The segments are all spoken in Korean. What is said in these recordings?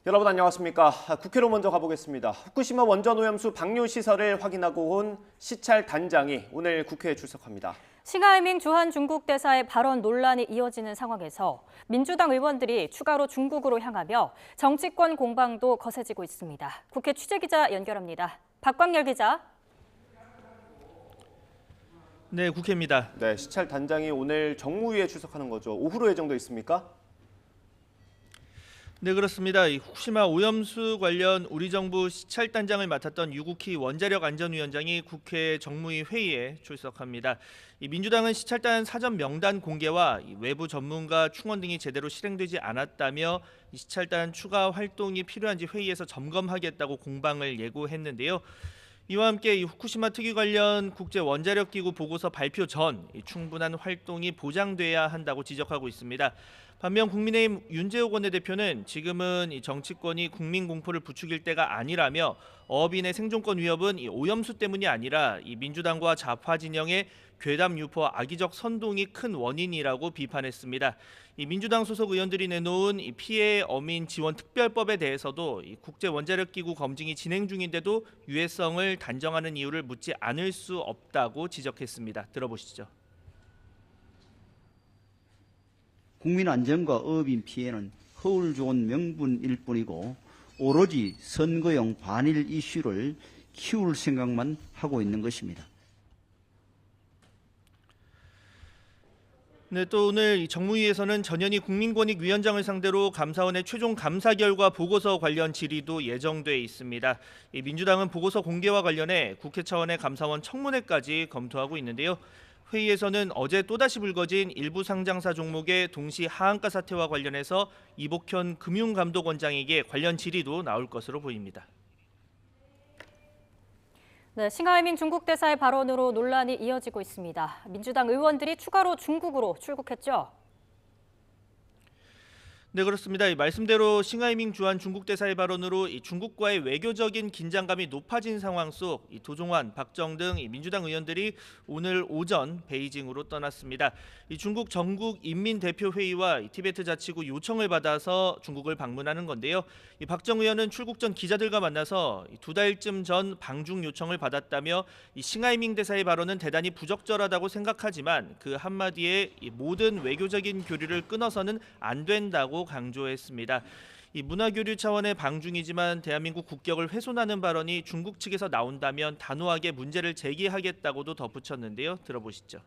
여러분 안녕하십니까. 국회로 먼저 가보겠습니다. 후쿠시마 원전 오염수 방류 시설을 확인하고 온 시찰 단장이 오늘 국회에 출석합니다. 싱하이밍 주한 중국 대사의 발언 논란이 이어지는 상황에서 민주당 의원들이 추가로 중국으로 향하며 정치권 공방도 거세지고 있습니다. 국회 취재기자 연결합니다. 박광열 기자. 네, 국회입니다. 네, 시찰 단장이 오늘 정무위에 출석하는 거죠. 오후로 예정돼 있습니까? 네, 그렇습니다. 이 후쿠시마 오염수 관련 우리 정부 시찰 단장을 맡았던 유국희 원자력 안전위원장이 국회 정무위 회의에 출석합니다. 이 민주당은 시찰단 사전 명단 공개와 외부 전문가 충원 등이 제대로 실행되지 않았다며 이 시찰단 추가 활동이 필요한지 회의에서 점검하겠다고 공방을 예고했는데요. 이와 함께 이 후쿠시마 특위 관련 국제 원자력 기구 보고서 발표 전 충분한 활동이 보장돼야 한다고 지적하고 있습니다. 반면 국민의힘 윤재욱 원내대표는 지금은 이 정치권이 국민 공포를 부추길 때가 아니라며 어업인의 생존권 위협은 이 오염수 때문이 아니라 이 민주당과 좌파 진영의 괴담 유포와 악의적 선동이 큰 원인이라고 비판했습니다. 이 민주당 소속 의원들이 내놓은 이 피해 어민 지원 특별법에 대해서도 이 국제 원자력 기구 검증이 진행 중인데도 유해성을 단정하는 이유를 묻지 않을 수 없다고 지적했습니다. 들어보시죠. 국민 안전과 어업인 피해는 허울 좋은 명분일 뿐이고 오로지 선거용 반일 이슈를 키울 생각만 하고 있는 것입니다. 네, 또 오늘 정무위에서는 전현희 국민권익위원장을 상대로 감사원의 최종 감사 결과 보고서 관련 질의도 예정돼 있습니다. 민주당은 보고서 공개와 관련해 국회 차원의 감사원 청문회까지 검토하고 있는데요. 회의에서는 어제 또다시 불거진 일부 상장사 종목의 동시 하한가 사태와 관련해서 이복현 금융감독원장에게 관련 질의도 나올 것으로 보입니다. 네, 싱하이밍 중국 대사의 발언으로 논란이 이어지고 있습니다. 민주당 의원들이 추가로 중국으로 출국했죠. 네, 그렇습니다. 이 말씀대로 싱하이밍 주한 중국 대사의 발언으로 이 중국과의 외교적인 긴장감이 높아진 상황 속 이 도종환, 박정 등 이 민주당 의원들이 오늘 오전 베이징으로 떠났습니다. 이 중국 전국 인민대표회의와 이 티베트 자치구 요청을 받아서 중국을 방문하는 건데요. 이 박정 의원은 출국 전 기자들과 만나서 두 달쯤 전 방중 요청을 받았다며 이 싱하이밍 대사의 발언은 대단히 부적절하다고 생각하지만 그 한마디에 이 모든 외교적인 교류를 끊어서는 안 된다고 강조했습니다. 이 문화교류 차원의 방중이지만 대한민국 국격을 훼손하는 발언이 중국 측에서 나온다면 단호하게 문제를 제기하겠다고도 덧붙였는데요. 들어보시죠.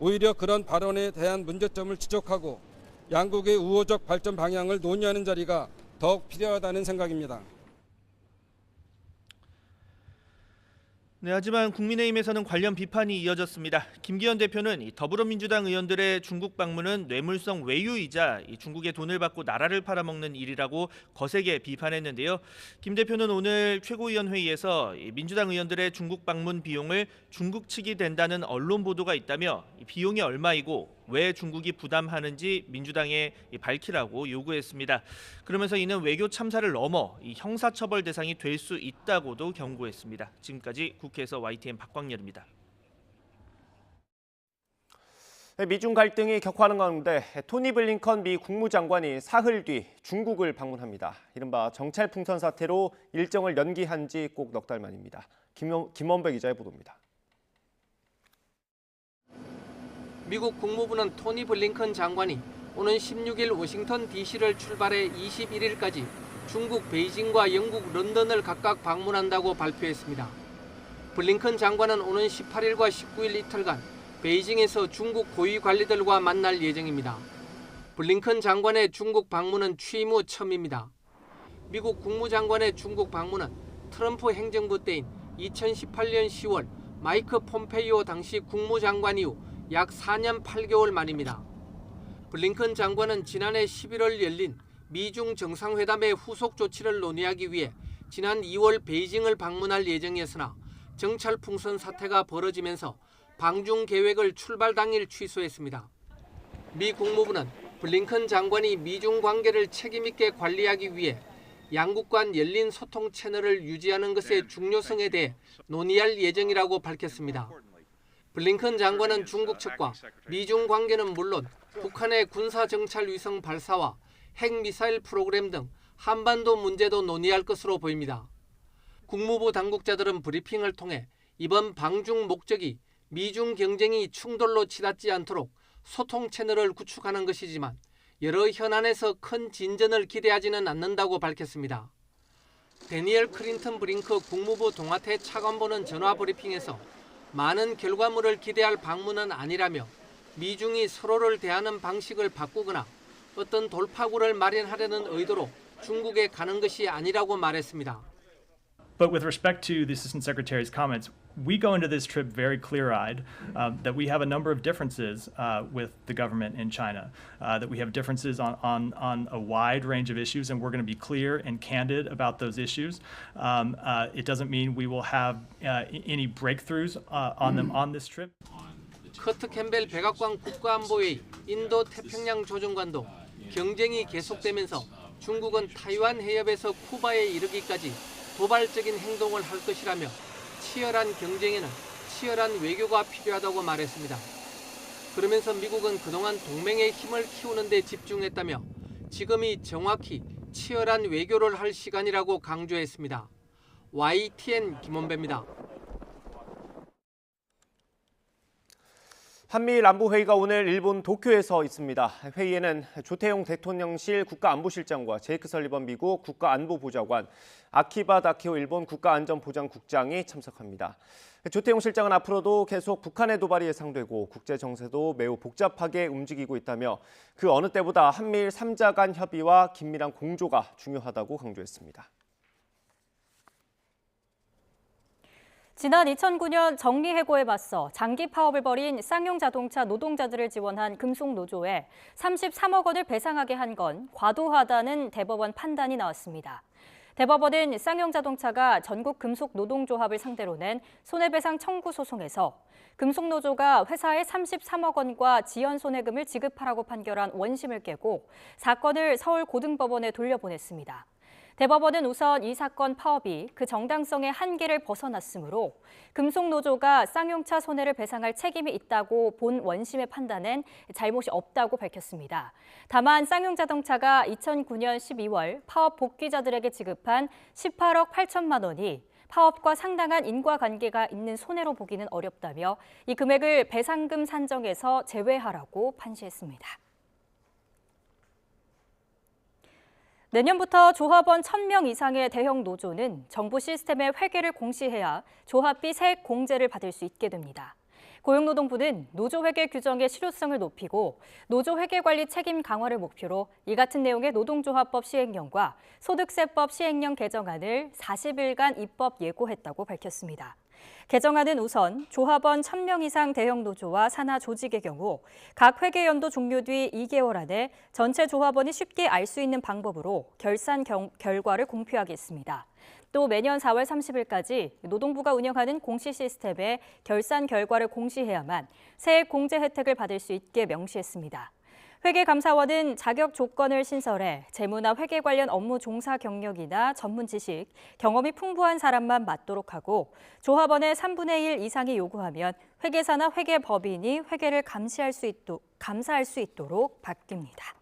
오히려 그런 발언에 대한 문제점을 지적하고 양국의 우호적 발전 방향을 논의하는 자리가 더욱 필요하다는 생각입니다. 네, 하지만 국민의힘에서는 관련 비판이 이어졌습니다. 김기현 대표는 더불어민주당 의원들의 중국 방문은 뇌물성 외유이자 중국의 돈을 받고 나라를 팔아먹는 일이라고 거세게 비판했는데요. 김 대표는 오늘 최고위원회의에서 민주당 의원들의 중국 방문 비용을 중국 측이 된다는 언론 보도가 있다며 비용이 얼마이고 왜 중국이 부담하는지 민주당에 밝히라고 요구했습니다. 그러면서 이는 외교 참사를 넘어 형사처벌 대상이 될 수 있다고도 경고했습니다. 지금까지 국회에서 YTN 박광열입니다. 미중 갈등이 격화하는 가운데 토니 블링컨 미 국무장관이 사흘 뒤 중국을 방문합니다. 이른바 정찰풍선 사태로 일정을 연기한 지 꼭 넉 달 만입니다. 김원배 기자의 보도입니다. 미국 국무부는 토니 블링컨 장관이 오는 16일 워싱턴 DC를 출발해 21일까지 중국 베이징과 영국 런던을 각각 방문한다고 발표했습니다. 블링컨 장관은 오는 18일과 19일 이틀간 베이징에서 중국 고위 관리들과 만날 예정입니다. 블링컨 장관의 중국 방문은 취임 후 처음입니다. 미국 국무장관의 중국 방문은 트럼프 행정부 때인 2018년 10월 마이크 폼페이오 당시 국무장관 이후 약 4년 8개월 만입니다. 블링컨 장관은 지난해 11월 열린 미중 정상회담의 후속 조치를 논의하기 위해 지난 2월 베이징을 방문할 예정이었으나 정찰풍선 사태가 벌어지면서 방중 계획을 출발 당일 취소했습니다. 미 국무부는 블링컨 장관이 미중 관계를 책임 있게 관리하기 위해 양국 간 열린 소통 채널을 유지하는 것의 중요성에 대해 논의할 예정이라고 밝혔습니다. 블링컨 장관은 중국 측과 미중 관계는 물론 북한의 군사정찰 위성 발사와 핵미사일 프로그램 등 한반도 문제도 논의할 것으로 보입니다. 국무부 당국자들은 브리핑을 통해 이번 방중 목적이 미중 경쟁이 충돌로 치닫지 않도록 소통 채널을 구축하는 것이지만 여러 현안에서 큰 진전을 기대하지는 않는다고 밝혔습니다. 데니엘 클린턴 브링크 국무부 동아태 차관보는 전화 브리핑에서 많은 결과물을 기대할 방문은 아니라며 미중이 서로를 대하는 방식을 바꾸거나 어떤 돌파구를 마련하려는 의도로 중국에 가는 것이 아니라고 말했습니다. But with respect to the Assistant Secretary's comments, we go into this trip very clear-eyed that we have a number of differences with the government in China, that we have differences on a wide range of issues, and we're going to be clear and candid about those issues. It doesn't mean we will have any breakthroughs on them on this trip. 커트 캠벨 백악관 국가안보회의 인도 태평양 조정관도 경쟁이 계속되면서 중국은 타이완 해협에서 쿠바에 이르기까지 도발적인 행동을 할 것이라며 치열한 경쟁에는 치열한 외교가 필요하다고 말했습니다. 그러면서 미국은 그동안 동맹의 힘을 키우는 데 집중했다며 지금이 정확히 치열한 외교를 할 시간이라고 강조했습니다. YTN 김원배입니다. 한미일 안보회의가 오늘 일본 도쿄에서 있습니다. 회의에는 조태용 대통령실 국가안보실장과 제이크 설리번 미국 국가안보보좌관, 아키바 다키오 일본 국가안전보장국장이 참석합니다. 조태용 실장은 앞으로도 계속 북한의 도발이 예상되고 국제 정세도 매우 복잡하게 움직이고 있다며 그 어느 때보다 한미일 3자 간 협의와 긴밀한 공조가 중요하다고 강조했습니다. 지난 2009년 정리해고에 맞서 장기 파업을 벌인 쌍용자동차 노동자들을 지원한 금속노조에 33억 원을 배상하게 한 건 과도하다는 대법원 판단이 나왔습니다. 대법원은 쌍용자동차가 전국금속노동조합을 상대로 낸 손해배상 청구 소송에서 금속노조가 회사에 33억 원과 지연손해금을 지급하라고 판결한 원심을 깨고 사건을 서울고등법원에 돌려보냈습니다. 대법원은 우선 이 사건 파업이 그 정당성의 한계를 벗어났으므로 금속노조가 쌍용차 손해를 배상할 책임이 있다고 본 원심의 판단엔 잘못이 없다고 밝혔습니다. 다만 쌍용자동차가 2009년 12월 파업 복귀자들에게 지급한 18억 8천만 원이 파업과 상당한 인과관계가 있는 손해로 보기는 어렵다며 이 금액을 배상금 산정에서 제외하라고 판시했습니다. 내년부터 조합원 1,000명 이상의 대형 노조는 정부 시스템의 회계를 공시해야 조합비 세액 공제를 받을 수 있게 됩니다. 고용노동부는 노조 회계 규정의 실효성을 높이고 노조 회계 관리 책임 강화를 목표로 이 같은 내용의 노동조합법 시행령과 소득세법 시행령 개정안을 40일간 입법 예고했다고 밝혔습니다. 개정안은 우선 조합원 1,000명 이상 대형 노조와 산하 조직의 경우 각 회계연도 종료 뒤 2개월 안에 전체 조합원이 쉽게 알 수 있는 방법으로 결산 결과를 공표하겠습니다. 또 매년 4월 30일까지 노동부가 운영하는 공시 시스템에 결산 결과를 공시해야만 세액 공제 혜택을 받을 수 있게 명시했습니다. 회계감사원은 자격 조건을 신설해 재무나 회계 관련 업무 종사 경력이나 전문 지식, 경험이 풍부한 사람만 맡도록 하고 조합원의 3분의 1 이상이 요구하면 회계사나 회계법인이 회계를 감사할 수 있도록 바뀝니다.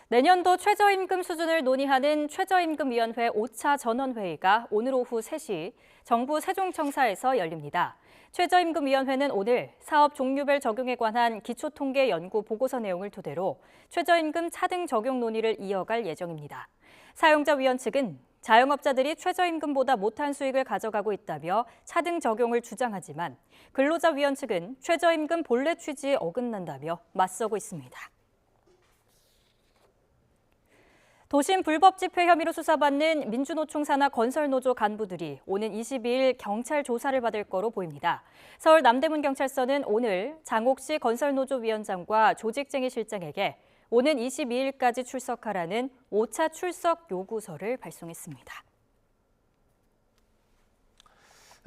내년도 최저임금 수준을 논의하는 최저임금위원회 5차 전원회의가 오늘 오후 3시 정부 세종청사에서 열립니다. 최저임금위원회는 오늘 사업 종류별 적용에 관한 기초통계 연구 보고서 내용을 토대로 최저임금 차등 적용 논의를 이어갈 예정입니다. 사용자위원 측은 자영업자들이 최저임금보다 못한 수익을 가져가고 있다며 차등 적용을 주장하지만 근로자위원 측은 최저임금 본래 취지에 어긋난다며 맞서고 있습니다. 도심 불법 집회 혐의로 수사받는 민주노총 산하 건설노조 간부들이 오는 22일 경찰 조사를 받을 거로 보입니다. 서울 남대문경찰서는 오늘 장옥시 건설노조 위원장과 조직쟁이 실장에게 오는 22일까지 출석하라는 5차 출석 요구서를 발송했습니다.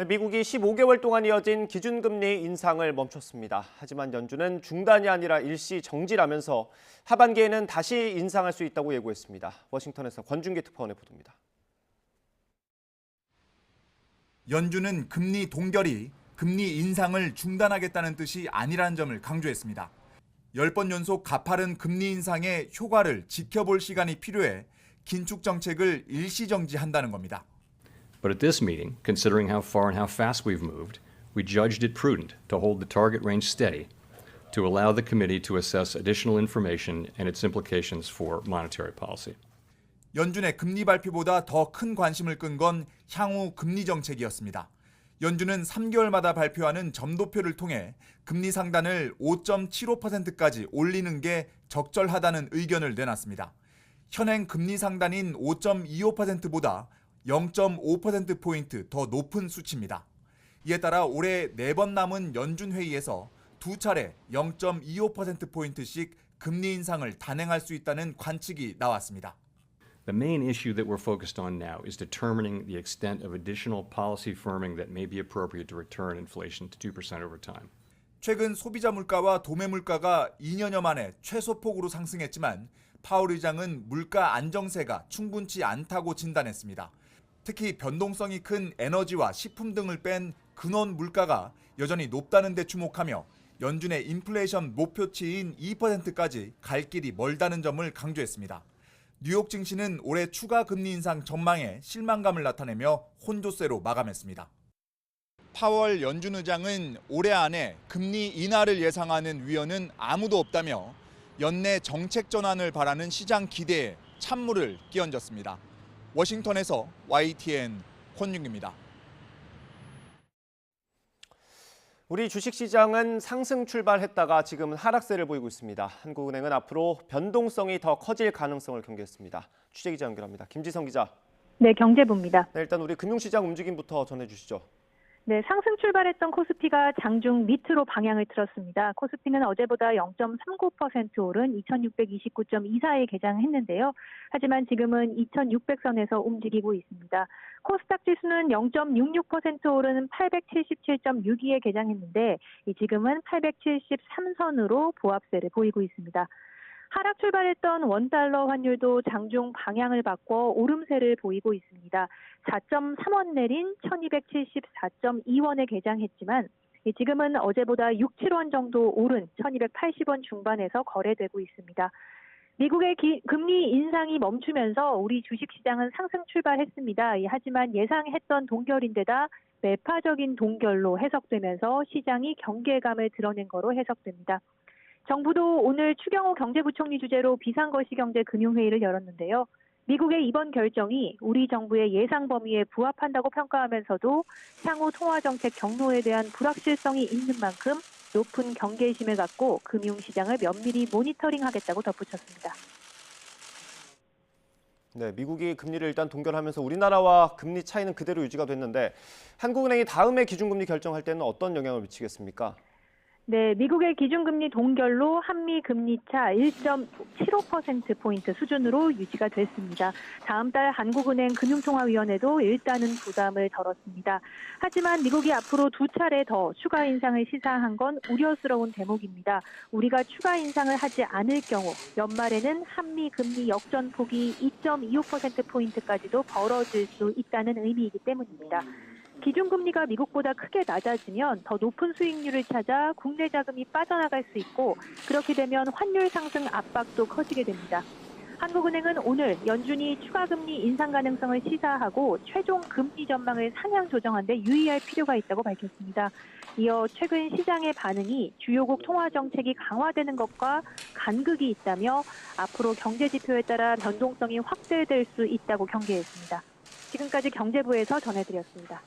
미국이 15개월 동안 이어진 기준금리 인상을 멈췄습니다. 하지만 연준은 중단이 아니라 일시 정지라면서 하반기에는 다시 인상할 수 있다고 예고했습니다. 워싱턴에서 권준기 특파원의 보도입니다. 연준은 금리 동결이 금리 인상을 중단하겠다는 뜻이 아니라는 점을 강조했습니다. 10번 연속 가파른 금리 인상의 효과를 지켜볼 시간이 필요해 긴축 정책을 일시정지한다는 겁니다. But at this meeting, considering how far and how fast we've moved, we judged it prudent to hold the target range steady to allow the committee to assess additional information and its implications for monetary policy. 연준의 금리 발표보다 더 큰 관심을 끈 건 향후 금리 정책이었습니다. 연준은 3개월마다 발표하는 점도표를 통해 금리 상단을 5.75%까지 올리는 게 적절하다는 의견을 내놨습니다. 현행 금리 상단인 5.25%보다 0.5%포인트 더 높은 수치입니다. 이에 따라 올해 4번 남은 연준 회의에서 2차례 0.25%포인트씩 금리 인상을 단행할 수 있다는 관측이 나왔습니다. The main issue that we're focused on now is determining the extent of additional policy firming that may be appropriate to return inflation to 2% over time. 최근 소비자 물가와 도매 물가가 2년여 만에 최소폭으로 상승했지만 파월 의장은 물가 안정세가 충분치 않다고 진단했습니다. 특히 변동성이 큰 에너지와 식품 등을 뺀 근원 물가가 여전히 높다는 데 주목하며 연준의 인플레이션 목표치인 2%까지 갈 길이 멀다는 점을 강조했습니다. 뉴욕 증시는 올해 추가 금리 인상 전망에 실망감을 나타내며 혼조세로 마감했습니다. 파월 연준 의장은 올해 안에 금리 인하를 예상하는 위원은 아무도 없다며 연내 정책 전환을 바라는 시장 기대에 찬물을 끼얹었습니다. 워싱턴에서 YTN 권윤기입니다. 우리 주식시장은 상승 출발했다가 지금은 하락세를 보이고 있습니다. 한국은행은 앞으로 변동성이 더 커질 가능성을 경계했습니다. 취재기자 연결합니다. 김지성 기자. 네, 경제부입니다. 네, 일단 우리 금융시장 움직임부터 전해주시죠. 네, 상승 출발했던 코스피가 장중 밑으로 방향을 틀었습니다. 코스피는 어제보다 0.39% 오른 2629.24에 개장했는데요. 하지만 지금은 2600선에서 움직이고 있습니다. 코스닥 지수는 0.66% 오른 877.62에 개장했는데 지금은 873선으로 보합세를 보이고 있습니다. 하락 출발했던 원달러 환율도 장중 방향을 바꿔 오름세를 보이고 있습니다. 4.3원 내린 1274.2원에 개장했지만 지금은 어제보다 6, 7원 정도 오른 1280원 중반에서 거래되고 있습니다. 미국의 금리 인상이 멈추면서 우리 주식시장은 상승 출발했습니다. 하지만 예상했던 동결인데다 매파적인 동결로 해석되면서 시장이 경계감을 드러낸 거로 해석됩니다. 정부도 오늘 추경호 경제부총리 주재로 비상거시경제금융회의를 열었는데요. 미국의 이번 결정이 우리 정부의 예상 범위에 부합한다고 평가하면서도 향후 통화정책 경로에 대한 불확실성이 있는 만큼 높은 경계심을 갖고 금융시장을 면밀히 모니터링하겠다고 덧붙였습니다. 네, 미국이 금리를 일단 동결하면서 우리나라와 금리 차이는 그대로 유지가 됐는데 한국은행이 다음에 기준금리 결정할 때는 어떤 영향을 미치겠습니까? 네, 미국의 기준금리 동결로 한미 금리차 1.75%포인트 수준으로 유지가 됐습니다. 다음 달 한국은행 금융통화위원회도 일단은 부담을 덜었습니다. 하지만 미국이 앞으로 2차례 더 추가 인상을 시사한 건 우려스러운 대목입니다. 우리가 추가 인상을 하지 않을 경우 연말에는 한미 금리 역전폭이 2.25%포인트까지도 벌어질 수 있다는 의미이기 때문입니다. 기준금리가 미국보다 크게 낮아지면 더 높은 수익률을 찾아 국내 자금이 빠져나갈 수 있고 그렇게 되면 환율 상승 압박도 커지게 됩니다. 한국은행은 오늘 연준이 추가 금리 인상 가능성을 시사하고 최종 금리 전망을 상향 조정한 데 유의할 필요가 있다고 밝혔습니다. 이어 최근 시장의 반응이 주요국 통화 정책이 강화되는 것과 간극이 있다며 앞으로 경제 지표에 따라 변동성이 확대될 수 있다고 경계했습니다. 지금까지 경제부에서 전해드렸습니다.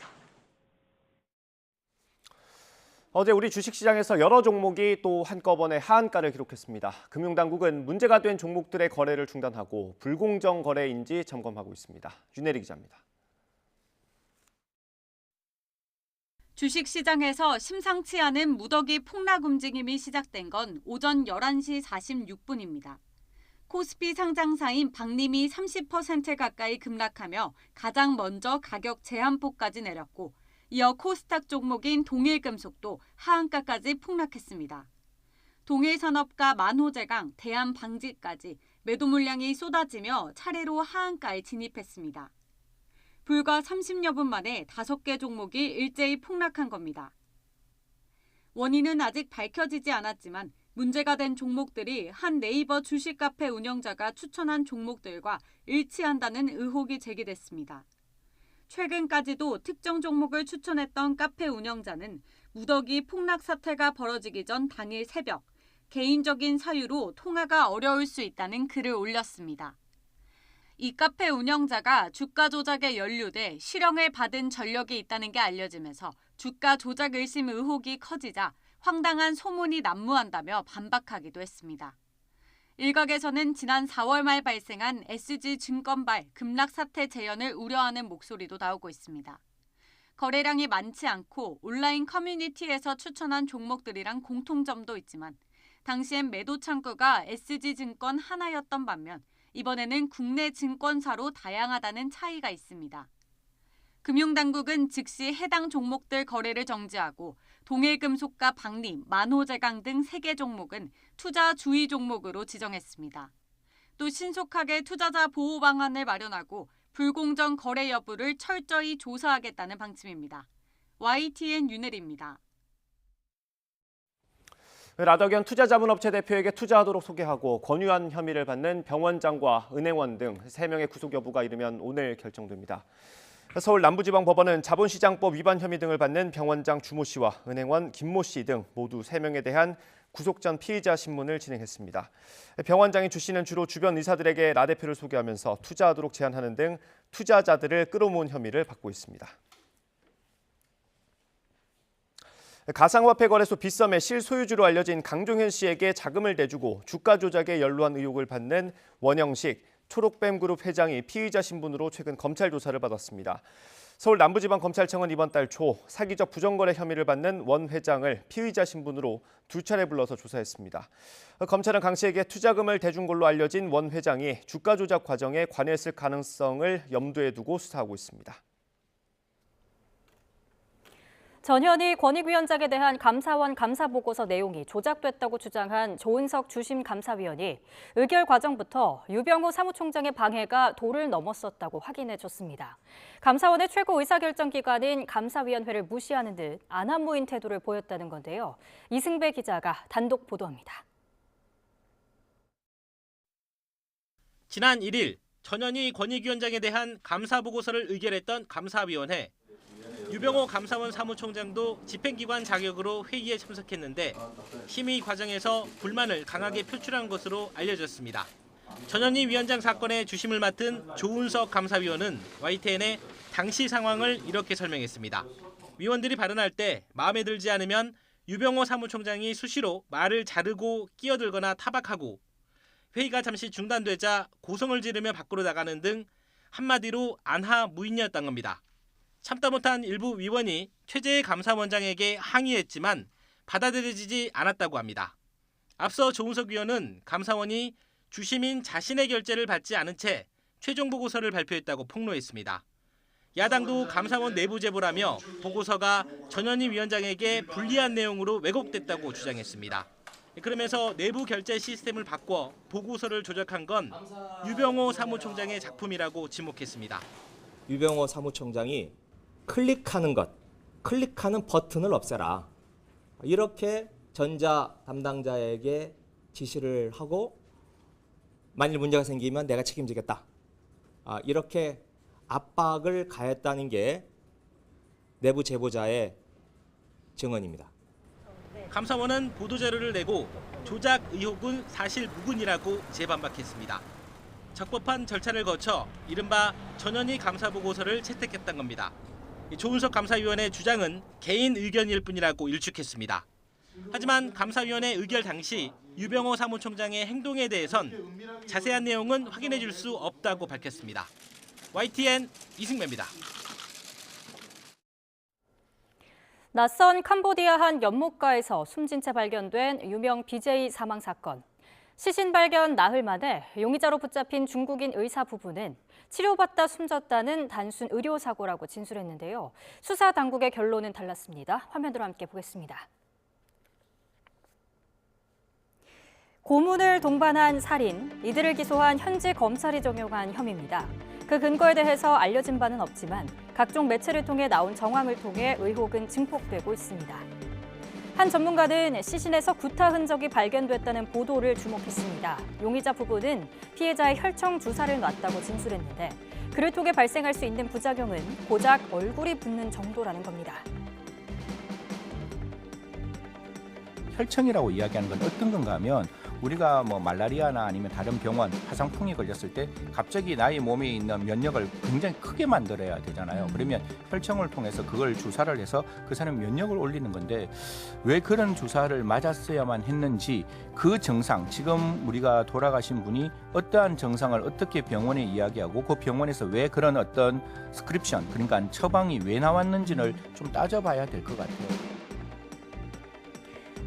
어제 우리 주식시장에서 여러 종목이 또 한꺼번에 하한가를 기록했습니다. 금융당국은 문제가 된 종목들의 거래를 중단하고 불공정 거래인지 점검하고 있습니다. 윤혜리 기자입니다. 주식시장에서 심상치 않은 무더기 폭락 움직임이 시작된 건 오전 11시 46분입니다. 코스피 상장사인 박림이 30% 가까이 급락하며 가장 먼저 가격 제한폭까지 내렸고 이어 코스닥 종목인 동일금속도 하한가까지 폭락했습니다. 동일산업과 만호제강, 대한방직까지 매도 물량이 쏟아지며 차례로 하한가에 진입했습니다. 불과 30여 분 만에 5개 종목이 일제히 폭락한 겁니다. 원인은 아직 밝혀지지 않았지만 문제가 된 종목들이 한 네이버 주식 카페 운영자가 추천한 종목들과 일치한다는 의혹이 제기됐습니다. 최근까지도 특정 종목을 추천했던 카페 운영자는 무더기 폭락 사태가 벌어지기 전 당일 새벽, 개인적인 사유로 통화가 어려울 수 있다는 글을 올렸습니다. 이 카페 운영자가 주가 조작에 연루돼 실형을 받은 전력이 있다는 게 알려지면서 주가 조작 의심 의혹이 커지자 황당한 소문이 난무한다며 반박하기도 했습니다. 일각에서는 지난 4월 말 발생한 SG증권발 급락 사태 재현을 우려하는 목소리도 나오고 있습니다. 거래량이 많지 않고 온라인 커뮤니티에서 추천한 종목들이랑 공통점도 있지만 당시엔 매도 창구가 SG증권 하나였던 반면 이번에는 국내 증권사로 다양하다는 차이가 있습니다. 금융당국은 즉시 해당 종목들 거래를 정지하고 동일금속과 박림, 만호제강 등 3개 종목은 투자 주의 종목으로 지정했습니다. 또 신속하게 투자자 보호 방안을 마련하고 불공정 거래 여부를 철저히 조사하겠다는 방침입니다. YTN 윤혜리입니다. 라더견 투자자문업체 대표에게 투자하도록 소개하고 권유한 혐의를 받는 병원장과 은행원 등 3명의 구속 여부가 이르면 오늘 결정됩니다. 서울 남부지방법원은 자본시장법 위반 혐의 등을 받는 병원장 주모 씨와 은행원 김모 씨 등 모두 3명에 대한 구속 전 피의자 신문을 진행했습니다. 병원장인 주 씨는 주로 주변 의사들에게 라 대표를 소개하면서 투자하도록 제안하는 등 투자자들을 끌어모은 혐의를 받고 있습니다. 가상화폐 거래소 빗썸의 실소유주로 알려진 강종현 씨에게 자금을 내주고 주가 조작에 연루한 의혹을 받는 원영식 초록뱀그룹 회장이 피의자 신분으로 최근 검찰 조사를 받았습니다. 서울 남부지방검찰청은 이번 달 초 사기적 부정거래 혐의를 받는 원 회장을 피의자 신분으로 2차례 불러서 조사했습니다. 검찰은 강 씨에게 투자금을 대준 걸로 알려진 원 회장이 주가 조작 과정에 관여했을 가능성을 염두에 두고 수사하고 있습니다. 전현희 권익위원장에 대한 감사원 감사보고서 내용이 조작됐다고 주장한 조은석 주심감사위원이 의결 과정부터 유병호 사무총장의 방해가 도를 넘었었다고 확인해줬습니다. 감사원의 최고 의사결정 기관인 감사위원회를 무시하는 듯 안한무인 태도를 보였다는 건데요. 이승배 기자가 단독 보도합니다. 지난 1일 전현희 권익위원장에 대한 감사보고서를 의결했던 감사위원회. 유병호 감사원 사무총장도 집행기관 자격으로 회의에 참석했는데 심의 과정에서 불만을 강하게 표출한 것으로 알려졌습니다. 전현희 위원장 사건의 주심을 맡은 조은석 감사위원은 YTN에 당시 상황을 이렇게 설명했습니다. 위원들이 발언할 때 마음에 들지 않으면 유병호 사무총장이 수시로 말을 자르고 끼어들거나 타박하고 회의가 잠시 중단되자 고성을 지르며 밖으로 나가는 등 한마디로 안하무인이었던 겁니다. 참다 못한 일부 위원이 최재해 감사원장에게 항의했지만 받아들여지지 않았다고 합니다. 앞서 조은석 위원은 감사원이 주심인 자신의 결재를 받지 않은 채 최종 보고서를 발표했다고 폭로했습니다. 야당도 감사원 내부 제보라며 보고서가 전현희 위원장에게 불리한 내용으로 왜곡됐다고 주장했습니다. 그러면서 내부 결재 시스템을 바꿔 보고서를 조작한 건 유병호 사무총장의 작품이라고 지목했습니다. 유병호 사무총장이 클릭하는 버튼을 없애라. 이렇게 전자 담당자에게 지시를 하고 만일 문제가 생기면 내가 책임지겠다. 이렇게 압박을 가했다는 게 내부 제보자의 증언입니다. 감사원은 보도자료를 내고 조작 의혹은 사실 무근이라고 재반박했습니다. 적법한 절차를 거쳐 이른바 전현희 감사보고서를 채택했던 겁니다. 조은석 감사위원의 주장은 개인 의견일 뿐이라고 일축했습니다. 하지만 감사위원회 의결 당시 유병호 사무총장의 행동에 대해선 자세한 내용은 확인해 줄 수 없다고 밝혔습니다. YTN 이승배입니다. 낯선 캄보디아 한 연못가에서 숨진 채 발견된 유명 BJ 사망 사건. 시신 발견 나흘 만에 용의자로 붙잡힌 중국인 의사 부부는 치료받다 숨졌다는 단순 의료사고라고 진술했는데요. 수사 당국의 결론은 달랐습니다. 화면으로 함께 보겠습니다. 고문을 동반한 살인, 이들을 기소한 현지 검찰이 적용한 혐의입니다. 그 근거에 대해서 알려진 바는 없지만 각종 매체를 통해 나온 정황을 통해 의혹은 증폭되고 있습니다. 한 전문가는 시신에서 구타 흔적이 발견됐다는 보도를 주목했습니다. 용의자 부부는 피해자의 혈청 주사를 놨다고 진술했는데 그를 통해 발생할 수 있는 부작용은 고작 얼굴이 붓는 정도라는 겁니다. 혈청이라고 이야기하는 건 어떤 건가 하면 우리가 뭐 말라리아나 아니면 다른 병원, 화상풍이 걸렸을 때 갑자기 나의 몸에 있는 면역을 굉장히 크게 만들어야 되잖아요. 그러면 혈청을 통해서 그걸 주사를 해서 그 사람 면역을 올리는 건데 왜 그런 주사를 맞았어야만 했는지 그 증상, 지금 우리가 돌아가신 분이 어떠한 증상을 어떻게 병원에 이야기하고 그 병원에서 왜 그런 어떤 스크립션, 그러니까 처방이 왜 나왔는지를 좀 따져봐야 될 것 같아요.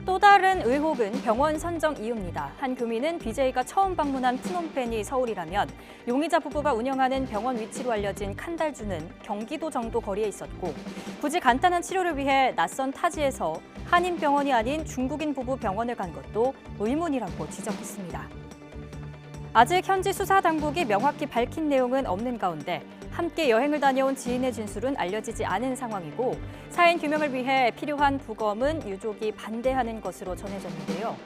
또 다른 의혹은 병원 선정 이유입니다. 한 교민은 BJ가 처음 방문한 프놈펜이 서울이라면 용의자 부부가 운영하는 병원 위치로 알려진 칸달주는 경기도 정도 거리에 있었고 굳이 간단한 치료를 위해 낯선 타지에서 한인병원이 아닌 중국인 부부 병원을 간 것도 의문이라고 지적했습니다. 아직 현지 수사 당국이 명확히 밝힌 내용은 없는 가운데 함께 여행을 다녀온 지인의 진술은 알려지지 않은 상황이고 사인 규명을 위해 필요한 부검은 유족이 반대하는 것으로 전해졌는데요.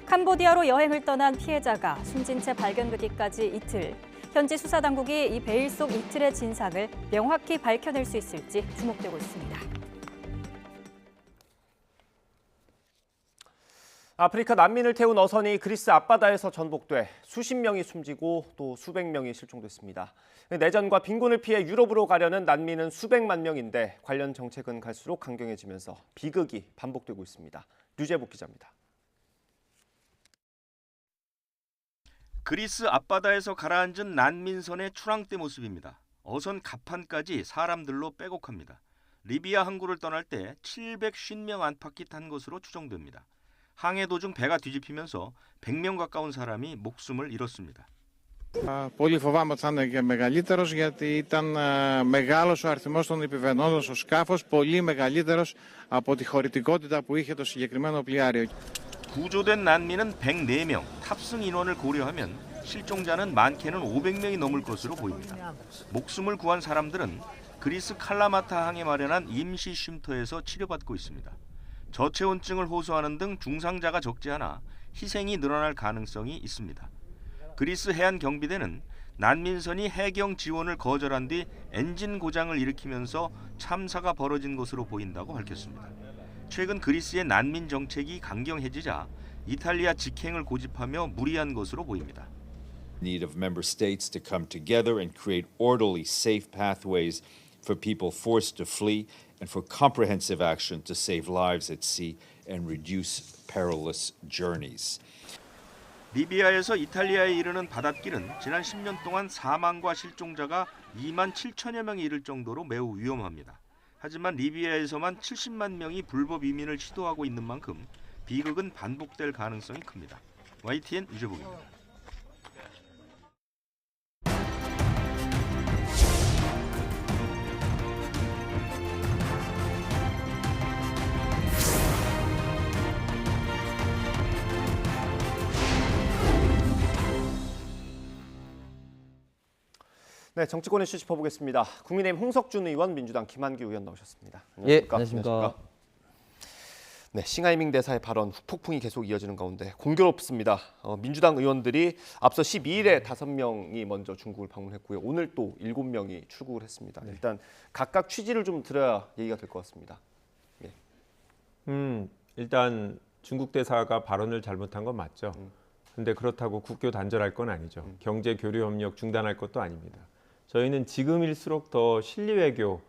캄보디아로 여행을 떠난 피해자가 숨진 채 발견되기까지 이틀, 현지 수사 당국이 이 베일 속 이틀의 진상을 명확히 밝혀낼 수 있을지 주목되고 있습니다. 아프리카 난민을 태운 어선이 그리스 앞바다에서 전복돼 수십 명이 숨지고 또 수백 명이 실종됐습니다. 내전과 빈곤을 피해 유럽으로 가려는 난민은 수백만 명인데 관련 정책은 갈수록 강경해지면서 비극이 반복되고 있습니다. 류재복 기자입니다. 그리스 앞바다에서 가라앉은 난민선의 출항대 모습입니다. 어선 갑판까지 사람들로 빼곡합니다. 리비아 항구를 떠날 때 750명 안팎이 탄 것으로 추정됩니다. 항해 도중 배가 뒤집히면서 100명 가까운 사람이 목숨을 잃었습니다. Πολύ φοβάμαι ότι θα είναι και μεγαλύτερος γιατί ήταν μεγάλος ο αριθμός των επιβαινόντων στο σκάφος, πολύ μεγαλύτερος από τη χωρητικότητα που είχε το συγκεκριμένο πλοιάριο. 구조된 난민은 104명, 탑승 인원을 고려하면 실종자는 많게는 500명이 넘을 것으로 보입니다. 목숨을 구한 사람들은 그리스 칼라마타 항에 마련한 임시 쉼터에서 치료받고 있습니다. 저체온증을 호소하는 등 중상자가 적지 않아 희생이 늘어날 가능성이 있습니다. 그리스 해안 경비대는 난민선이 해경 지원을 거절한 뒤 엔진 고장을 일으키면서 참사가 벌어진 것으로 보인다고 밝혔습니다. 최근 그리스의 난민 정책이 강경해지자 이탈리아 직행을 고집하며 무리한 것으로 보입니다. Need of member states to come together and create orderly, safe pathways for people forced to flee and for comprehensive action to save lives at sea and reduce perilous journeys. 리비아에서 이탈리아에 이르는 바닷길은 지난 10년 동안 사망과 실종자가 2만 7천여 명에 이를 정도로 매우 위험합니다. 하지만 리비아에서만 70만 명이 불법 이민을 시도하고 있는 만큼 비극은 반복될 가능성이 큽니다. YTN 유재복입니다. 네, 정치권의 이슈 짚어보겠습니다. 국민의힘 홍석준 의원, 민주당 김한규 의원 나오셨습니다. 안녕하십니까? 안녕하십니까? 네, 싱하이밍 대사의 발언 후폭풍이 계속 이어지는 가운데 공교롭습니다. 민주당 의원들이 앞서 12일에 5명이 먼저 중국을 방문했고요. 오늘 또 7명이 출국을 했습니다. 네. 일단 각각 취지를 좀 들어야 얘기가 될 것 같습니다. 예. 일단 중국 대사가 발언을 잘못한 건 맞죠. 근데 그렇다고 국교 단절할 건 아니죠. 경제 교류 협력 중단할 것도 아닙니다. 저희는 지금일수록 더 실리 외교,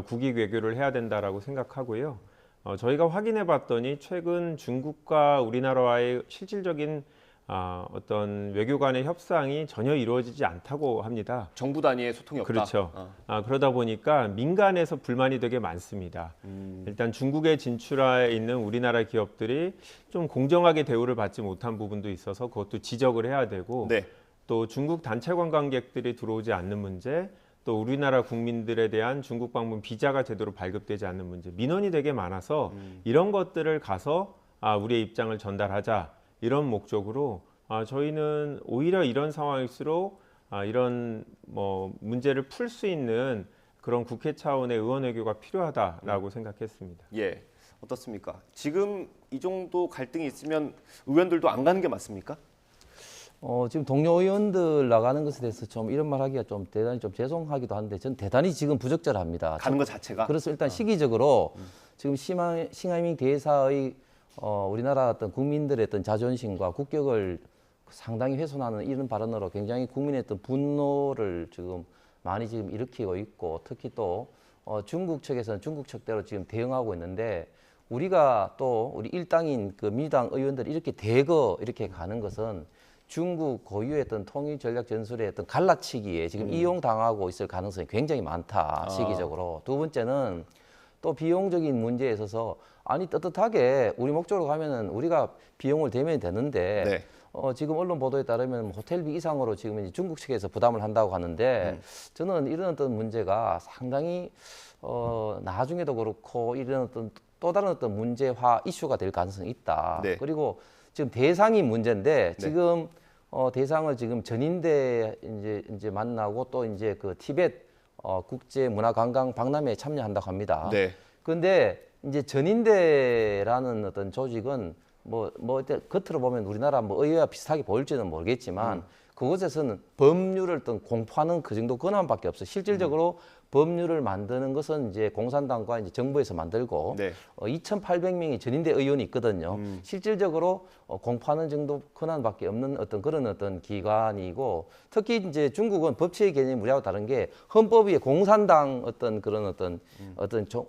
국익 외교를 해야 된다라고 생각하고요. 저희가 확인해 봤더니 최근 중국과 우리나라와의 실질적인 어떤 외교 간의 협상이 전혀 이루어지지 않다고 합니다. 정부 단위의 소통이 없다. 그렇죠. 그러다 보니까 민간에서 불만이 되게 많습니다. 일단 중국에 진출해 있는 우리나라 기업들이 좀 공정하게 대우를 받지 못한 부분도 있어서 그것도 지적을 해야 되고 네. 또 중국 단체 관광객들이 들어오지 않는 문제, 또 우리나라 국민들에 대한 중국 방문 비자가 제대로 발급되지 않는 문제, 민원이 되게 많아서 이런 것들을 가서 우리의 입장을 전달하자. 이런 목적으로 저희는 오히려 이런 상황일수록 이런 문제를 풀 수 있는 그런 국회 차원의 의원 외교가 필요하다라고 생각했습니다. 예, 어떻습니까? 지금 이 정도 갈등이 있으면 의원들도 안 가는 게 맞습니까? 지금 동료 의원들 나가는 것에 대해서 좀 이런 말 하기가 좀 대단히 좀 죄송하기도 한데 저는 대단히 지금 부적절합니다. 가는 것 자체가? 그래서 일단 시기적으로 지금 싱하이밍 대사의 우리나라 어떤 국민들의 어떤 자존심과 국격을 상당히 훼손하는 이런 발언으로 굉장히 국민의 어떤 분노를 지금 많이 지금 일으키고 있고 특히 또 중국 측에서는 중국 측대로 지금 대응하고 있는데 우리가 또 우리 일당인 그 민주당 의원들이 이렇게 대거 이렇게 가는 것은 중국 고유의 어떤 통일 전략 전술의 어떤 갈라치기에 지금 이용당하고 있을 가능성이 굉장히 많다, 시기적으로. 두 번째는 또 비용적인 문제에 있어서 아니 떳떳하게 우리 목적으로 가면은 우리가 비용을 대면 되는데 네. 지금 언론 보도에 따르면 호텔비 이상으로 지금 이제 중국 측에서 부담을 한다고 하는데 저는 이런 어떤 문제가 상당히 나중에도 그렇고 이런 어떤 또 다른 어떤 문제화 이슈가 될 가능성이 있다. 네. 그리고 지금 대상이 문제인데 네. 지금 대상을 지금 전인대 이제 만나고 또 이제 그 티벳 국제문화관광 박람회에 참여한다고 합니다. 네. 그런데 이제 전인대라는 어떤 조직은 뭐 겉으로 보면 우리나라 뭐 의회와 비슷하게 보일지는 모르겠지만 그곳에서는 법률을 어떤 공포하는 그 정도 권한밖에 없어. 실질적으로 법률을 만드는 것은 이제 공산당과 이제 정부에서 만들고 네. 2,800명의 전인대 의원이 있거든요. 실질적으로 공포하는 정도 권한밖에 없는 어떤 그런 어떤 기관이고 특히 이제 중국은 법치의 개념이 우리하고 다른 게 헌법 위에 공산당 어떤 그런 어떤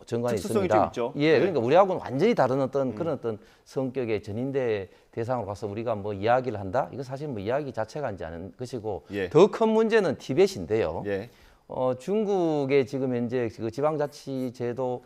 정관이 특수성이 있습니다. 좀 있죠. 예, 네. 그러니까 우리하고는 완전히 다른 어떤 그런 어떤 성격의 전인대 대상으로 가서 우리가 뭐 이야기를 한다? 이건 사실 뭐 이야기 자체가 아니지 않은 것이고 예. 더 큰 문제는 티벳인데요. 예. 중국의 지금 현재 그 지방자치제도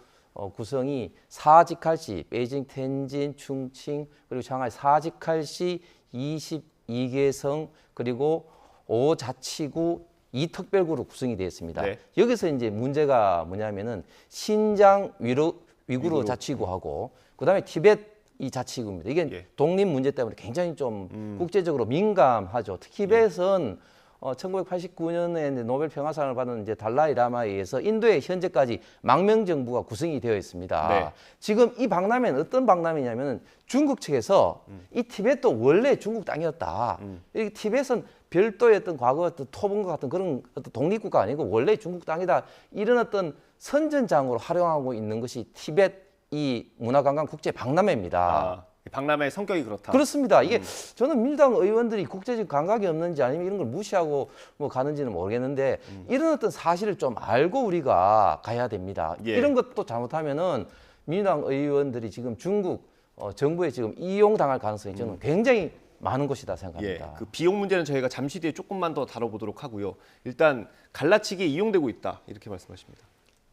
구성이 4직할시, 베이징, 텐진, 충칭 그리고 상하이 4직할시 22개성 그리고 5자치구 2특별구로 구성이 되어 있습니다. 네. 여기서 이제 문제가 뭐냐면은 신장 위구르 자치구하고 그다음에 티벳 이 자치구입니다. 이게 예. 독립 문제 때문에 굉장히 좀 국제적으로 민감하죠. 티벳은 1989년에 노벨 평화상을 받은 이제 달라이 라마에 의해서 인도의 현재까지 망명 정부가 구성이 되어 있습니다. 네. 지금 이 박람회는 어떤 박람회냐면은 중국 측에서 이 티벳도 원래 중국 땅이었다. 이 티벳은 별도의 어떤 과거 어떤 토본과 같은 그런 어떤 독립국가 아니고 원래 중국 땅이다. 이런 어떤 선전장으로 활용하고 있는 것이 티벳 이 문화관광 국제 박람회입니다. 박람회의 성격이 그렇다. 그렇습니다. 이게 저는 민주당 의원들이 국제적 감각이 없는지 아니면 이런 걸 무시하고 뭐 가는지는 모르겠는데 이런 어떤 사실을 좀 알고 우리가 가야 됩니다. 예. 이런 것도 잘못하면은 민주당 의원들이 지금 중국 정부에 지금 이용당할 가능성이 저는 굉장히 많은 것이다 생각합니다. 예, 그 비용 문제는 저희가 잠시 뒤에 조금만 더 다뤄보도록 하고요. 일단 갈라치기에 이용되고 있다 이렇게 말씀하십니다.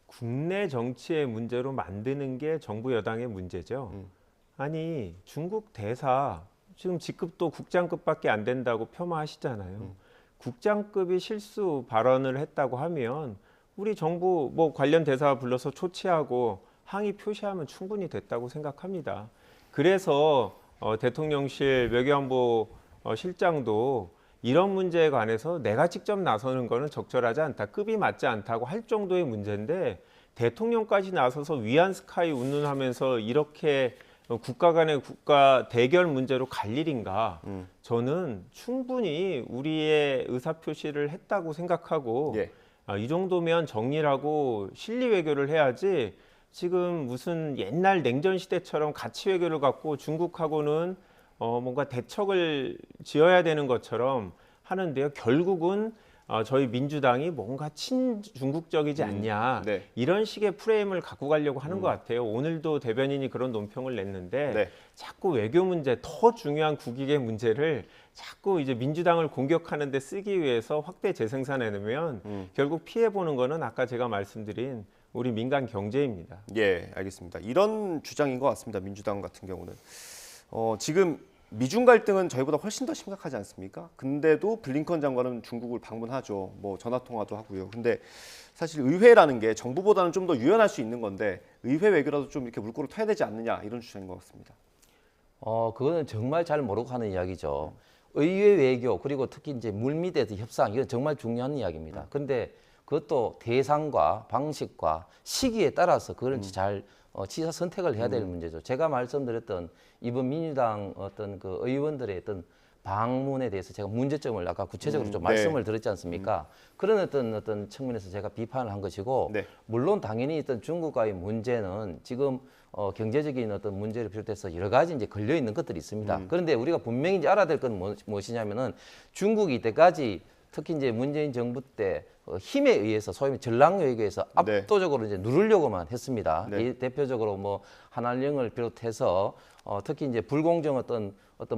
국내 정치의 문제로 만드는 게 정부 여당의 문제죠. 아니 중국 대사 지금 직급도 국장급밖에 안 된다고 폄하하시잖아요. 국장급이 실수 발언을 했다고 하면 우리 정부 뭐 관련 대사 불러서 초치하고 항의 표시하면 충분히 됐다고 생각합니다. 그래서 대통령실 외교안보 실장도 이런 문제에 관해서 내가 직접 나서는 거는 적절하지 않다. 급이 맞지 않다고 할 정도의 문제인데 대통령까지 나서서 위안스카이 운운하면서 이렇게 국가 간의 국가 대결 문제로 갈 일인가? 저는 충분히 우리의 의사표시를 했다고 생각하고 예. 이 정도면 정리를 하고 실리 외교를 해야지 지금 무슨 옛날 냉전 시대처럼 가치 외교를 갖고 중국하고는 뭔가 대척을 지어야 되는 것처럼 하는데요. 결국은 저희 민주당이 뭔가 친중국적이지 않냐 네. 이런 식의 프레임을 갖고 가려고 하는 것 같아요. 오늘도 대변인이 그런 논평을 냈는데 네. 자꾸 외교 문제, 더 중요한 국익의 문제를 자꾸 이제 민주당을 공격하는 데 쓰기 위해서 확대 재생산해내면 결국 피해보는 거는 아까 제가 말씀드린 우리 민간 경제입니다. 예, 알겠습니다. 이런 주장인 것 같습니다. 민주당 같은 경우는. 지금 미중 갈등은 저희보다 훨씬 더 심각하지 않습니까? 근데도 블링컨 장관은 중국을 방문하죠. 뭐 전화 통화도 하고요. 근데 사실 의회라는 게 정부보다는 좀 더 유연할 수 있는 건데 의회 외교라도 좀 이렇게 물꼬를 터야 되지 않느냐 이런 주장인 것 같습니다. 그거는 정말 잘 모르고 하는 이야기죠. 의회 외교 그리고 특히 이제 물밑에서 협상 이건 정말 중요한 이야기입니다. 그런데 그것도 대상과 방식과 시기에 따라서 그걸 잘 취사 선택을 해야 될 문제죠. 제가 말씀드렸던 이번 민주당 어떤 그 의원들의 어떤 방문에 대해서 제가 문제점을 아까 구체적으로 좀 말씀을 드렸지 않습니까? 그런 어떤 측면에서 제가 비판을 한 것이고, 물론 당연히 어떤 중국과의 문제는 지금 경제적인 어떤 문제를 비롯해서 여러 가지 이제 걸려 있는 것들이 있습니다. 그런데 우리가 분명히 이제 알아야 될 건 무엇이냐면은 중국이 이때까지 특히 이제 문재인 정부 때 힘에 의해서 소위 말해 전략력에 의해서 압도적으로 이제 누르려고만 했습니다. 대표적으로 뭐 한알령을 비롯해서 특히 이제 불공정 어떤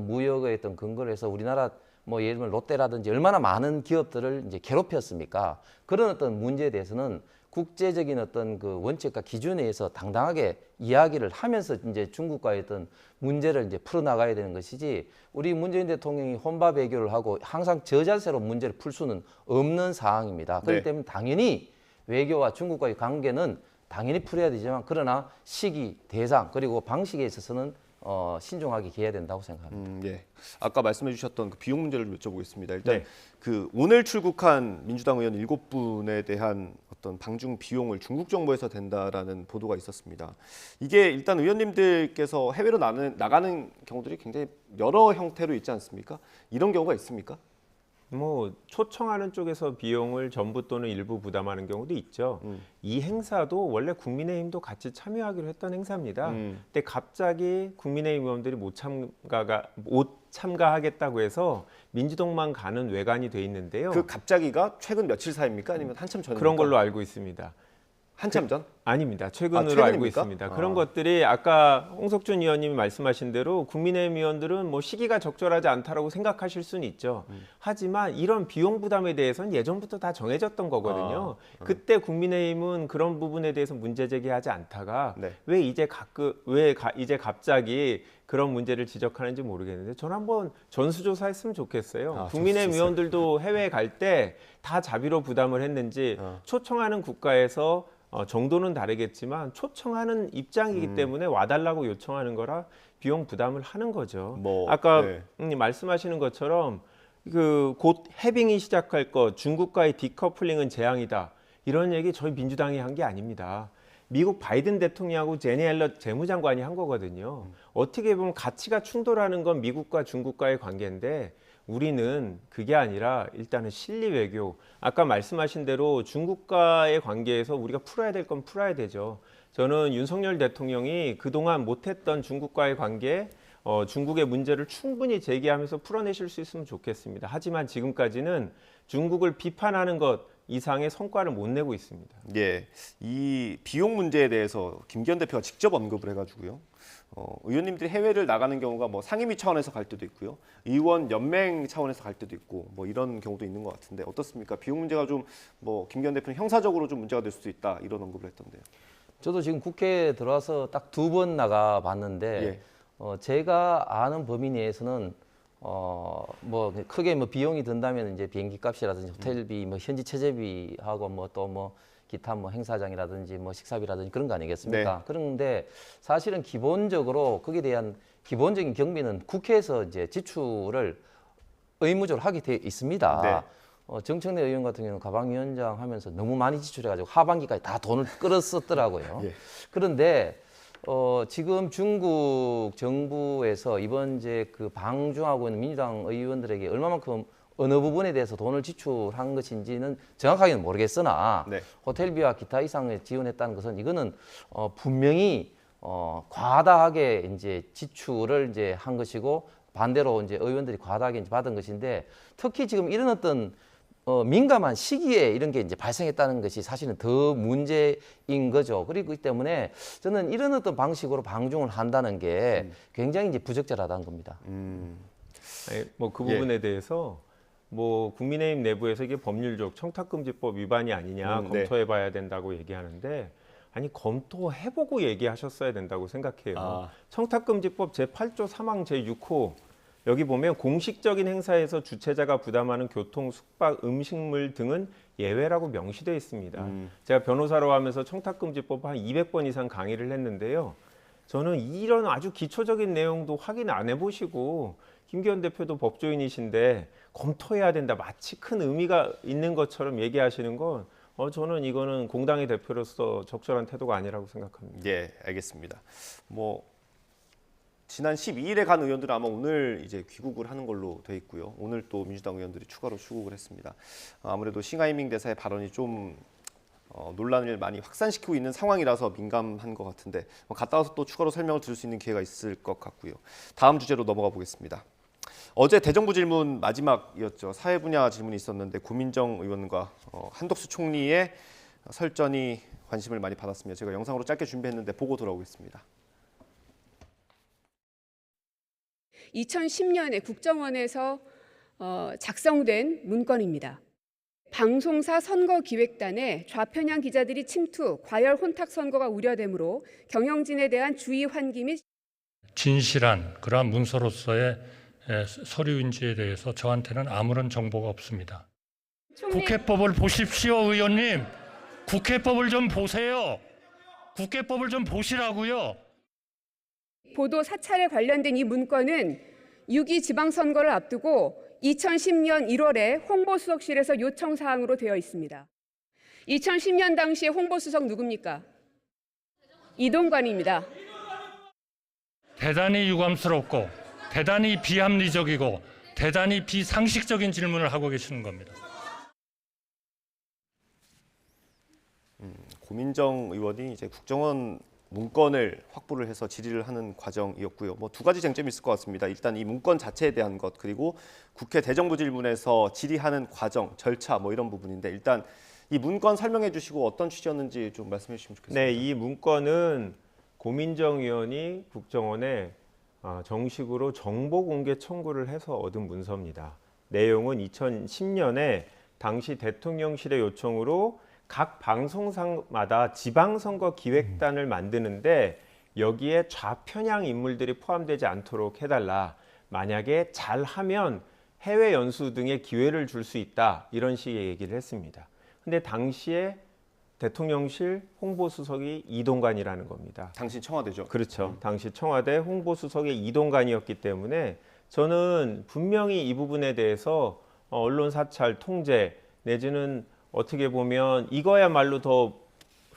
무역의 어떤 근거를 해서 우리나라 뭐 예를 들면 롯데라든지 얼마나 많은 기업들을 이제 괴롭혔습니까? 그런 어떤 문제에 대해서는 국제적인 어떤 그 원칙과 기준에 의해서 당당하게 이야기를 하면서 이제 중국과의 어떤 문제를 이제 풀어나가야 되는 것이지, 우리 문재인 대통령이 혼밥 외교를 하고 항상 저 자세로 문제를 풀 수는 없는 상황입니다. 그렇기 때문에 당연히 외교와 중국과의 관계는 당연히 풀어야 되지만, 그러나 시기, 대상, 그리고 방식에 있어서는 신중하게 기해야 된다고 생각합니다. 예. 아까 말씀해 주셨던 그 비용 문제를 여쭤보겠습니다. 일단 그 오늘 출국한 민주당 의원 7분에 대한 어떤 방중 비용을 중국 정부에서 댄다라는 보도가 있었습니다. 이게 일단 의원님들께서 해외로 나가는 경우들이 굉장히 여러 형태로 있지 않습니까? 이런 경우가 있습니까? 뭐 초청하는 쪽에서 비용을 전부 또는 일부 부담하는 경우도 있죠. 이 행사도 원래 국민의힘도 같이 참여하기로 했던 행사입니다. 근데 갑자기 국민의힘 의원들이 못 참가하겠다고 해서 민주당만 가는 외관이 돼 있는데요. 그 갑자기가 최근 며칠 사이입니까? 아니면 한참 전입니까? 그런 걸로 알고 있습니다. 한참 전? 아닙니다. 최근으로 알고 있습니다. 그런 것들이 아까 홍석준 의원님이 말씀하신 대로 국민의힘 의원들은 뭐 시기가 적절하지 않다라고 생각하실 수는 있죠. 하지만 이런 비용 부담에 대해서는 예전부터 다 정해졌던 거거든요. 그때 국민의힘은 그런 부분에 대해서 문제 제기하지 않다가 왜 이제 갑자기 그런 문제를 지적하는지 모르겠는데, 저는 한번 전수조사했으면 좋겠어요. 국민의힘 의원들도 해외에 갈 때 다 자비로 부담을 했는지, 초청하는 국가에서 정도는 다르겠지만 초청하는 입장이기 때문에 와달라고 요청하는 거라 비용 부담을 하는 거죠. 아까 말씀하시는 것처럼 그 곧 해빙이 시작할 것, 중국과의 디커플링은 재앙이다, 이런 얘기 저희 민주당이 한 게 아닙니다. 미국 바이든 대통령하고 제니 옐런 재무장관이 한 거거든요. 어떻게 보면 가치가 충돌하는 건 미국과 중국과의 관계인데, 우리는 그게 아니라 일단은 실리 외교, 아까 말씀하신 대로 중국과의 관계에서 우리가 풀어야 될 건 풀어야 되죠. 저는 윤석열 대통령이 그동안 못했던 중국과의 관계, 중국의 문제를 충분히 제기하면서 풀어내실 수 있으면 좋겠습니다. 하지만 지금까지는 중국을 비판하는 것 이상의 성과를 못 내고 있습니다. 예, 이 비용 문제에 대해서 김기현 대표가 직접 언급을 해가지고요. 의원님들이 해외를 나가는 경우가 뭐 상임위 차원에서 갈 때도 있고요, 의원 연맹 차원에서 갈 때도 있고, 뭐 이런 경우도 있는 것 같은데 어떻습니까? 비용 문제가 좀 뭐 김기현 대표는 형사적으로 좀 문제가 될 수도 있다, 이런 언급을 했던데요. 저도 지금 국회에 들어와서 딱 2번 나가 봤는데 제가 아는 범위 내에서는 뭐 크게 뭐 비용이 든다면 이제 비행기 값이라든지 호텔비, 뭐 현지 체제비하고 뭐 또 뭐 기타 뭐 행사장이라든지 뭐 식사비라든지 그런 거 아니겠습니까? 그런데 사실은 기본적으로 거기에 대한 기본적인 경비는 국회에서 이제 지출을 의무적으로 하게 돼 있습니다. 정청래 의원 같은 경우는 가방위원장 하면서 너무 많이 지출해가지고 하반기까지 다 돈을 끌었었더라고요. 그런데 지금 중국 정부에서 이번 이제 그 방중하고 있는 민주당 의원들에게 얼마만큼 어느 부분에 대해서 돈을 지출한 것인지는 정확하게는 모르겠으나 호텔비와 기타 이상을 지원했다는 것은 이거는 분명히 과다하게 이제 지출을 이제 한 것이고, 반대로 이제 의원들이 과다하게 이제 받은 것인데, 특히 지금 이런 어떤 민감한 시기에 이런 게 이제 발생했다는 것이 사실은 더 문제인 거죠. 그렇기 때문에 저는 이런 어떤 방식으로 방중을 한다는 게 굉장히 이제 부적절하다는 겁니다. 뭐 그 부분에 대해서 뭐 국민의힘 내부에서 이게 법률적 청탁금지법 위반이 아니냐 검토해봐야 된다고 얘기하는데, 아니 검토해보고 얘기하셨어야 된다고 생각해요. 청탁금지법 제8조 3항 제6호 여기 보면 공식적인 행사에서 주최자가 부담하는 교통, 숙박, 음식물 등은 예외라고 명시되어 있습니다. 제가 변호사로 하면서 청탁금지법 한 200번 이상 강의를 했는데요. 저는 이런 아주 기초적인 내용도 확인 안 해보시고, 김기현 대표도 법조인이신데 검토해야 된다, 마치 큰 의미가 있는 것처럼 얘기하시는 건 저는 이거는 공당의 대표로서 적절한 태도가 아니라고 생각합니다. 예, 알겠습니다. 지난 12일에 간 의원들은 아마 오늘 이제 귀국을 하는 걸로 돼 있고요. 오늘 또 민주당 의원들이 추가로 출국을 했습니다. 아무래도 싱하이밍 대사의 발언이 좀 논란을 많이 확산시키고 있는 상황이라서 민감한 것 같은데 갔다 와서 또 추가로 설명을 들을 수 있는 기회가 있을 것 같고요. 다음 주제로 넘어가 보겠습니다. 어제 대정부 질문 마지막이었죠. 사회 분야 질문이 있었는데 고민정 의원과 한덕수 총리의 설전이 관심을 많이 받았습니다. 제가 영상으로 짧게 준비했는데 보고 돌아오겠습니다. 2010년에 국정원에서 작성된 문건입니다. 방송사 선거기획단에 좌편향 기자들이 침투, 과열 혼탁 선거가 우려되므로 경영진에 대한 주의 환기 및 진실한 그러한 문서로서의 서류인지에 대해서 저한테는 아무런 정보가 없습니다. 국회법을 보십시오, 의원님. 국회법을 좀 보세요. 국회법을 좀 보시라고요. 보도 사찰에 관련된 이 문건은 6.2 지방선거를 앞두고 2010년 1월에 홍보수석실에서 요청사항으로 되어 있습니다. 2010년 당시에 홍보수석 누굽니까? 이동관입니다. 대단히 유감스럽고 대단히 비합리적이고 대단히 비상식적인 질문을 하고 계시는 겁니다. 고민정 의원이 이제 국정원 문건을 확보를 해서 질의를 하는 과정이었고요. 두 가지 쟁점이 있을 것 같습니다. 일단 이 문건 자체에 대한 것, 그리고 국회 대정부 질문에서 질의하는 과정, 절차 이런 부분인데 일단 이 문건 설명해 주시고 어떤 취지였는지 좀 말씀해 주시면 좋겠습니다. 네, 이 문건은 고민정 의원이 국정원에 정식으로 정보 공개 청구를 해서 얻은 문서입니다. 내용은 2010년에 당시 대통령실의 요청으로 각 방송사마다 지방선거 기획단을 만드는데 여기에 좌편향 인물들이 포함되지 않도록 해달라. 만약에 잘하면 해외 연수 등의 기회를 줄 수 있다. 이런 식의 얘기를 했습니다. 근데 당시에 대통령실 홍보수석이 이동관이라는 겁니다. 당시 청와대죠. 그렇죠. 당시 청와대 홍보수석의 이동관이었기 때문에 저는 분명히 이 부분에 대해서 언론 사찰 통제 내지는 어떻게 보면 이거야말로 더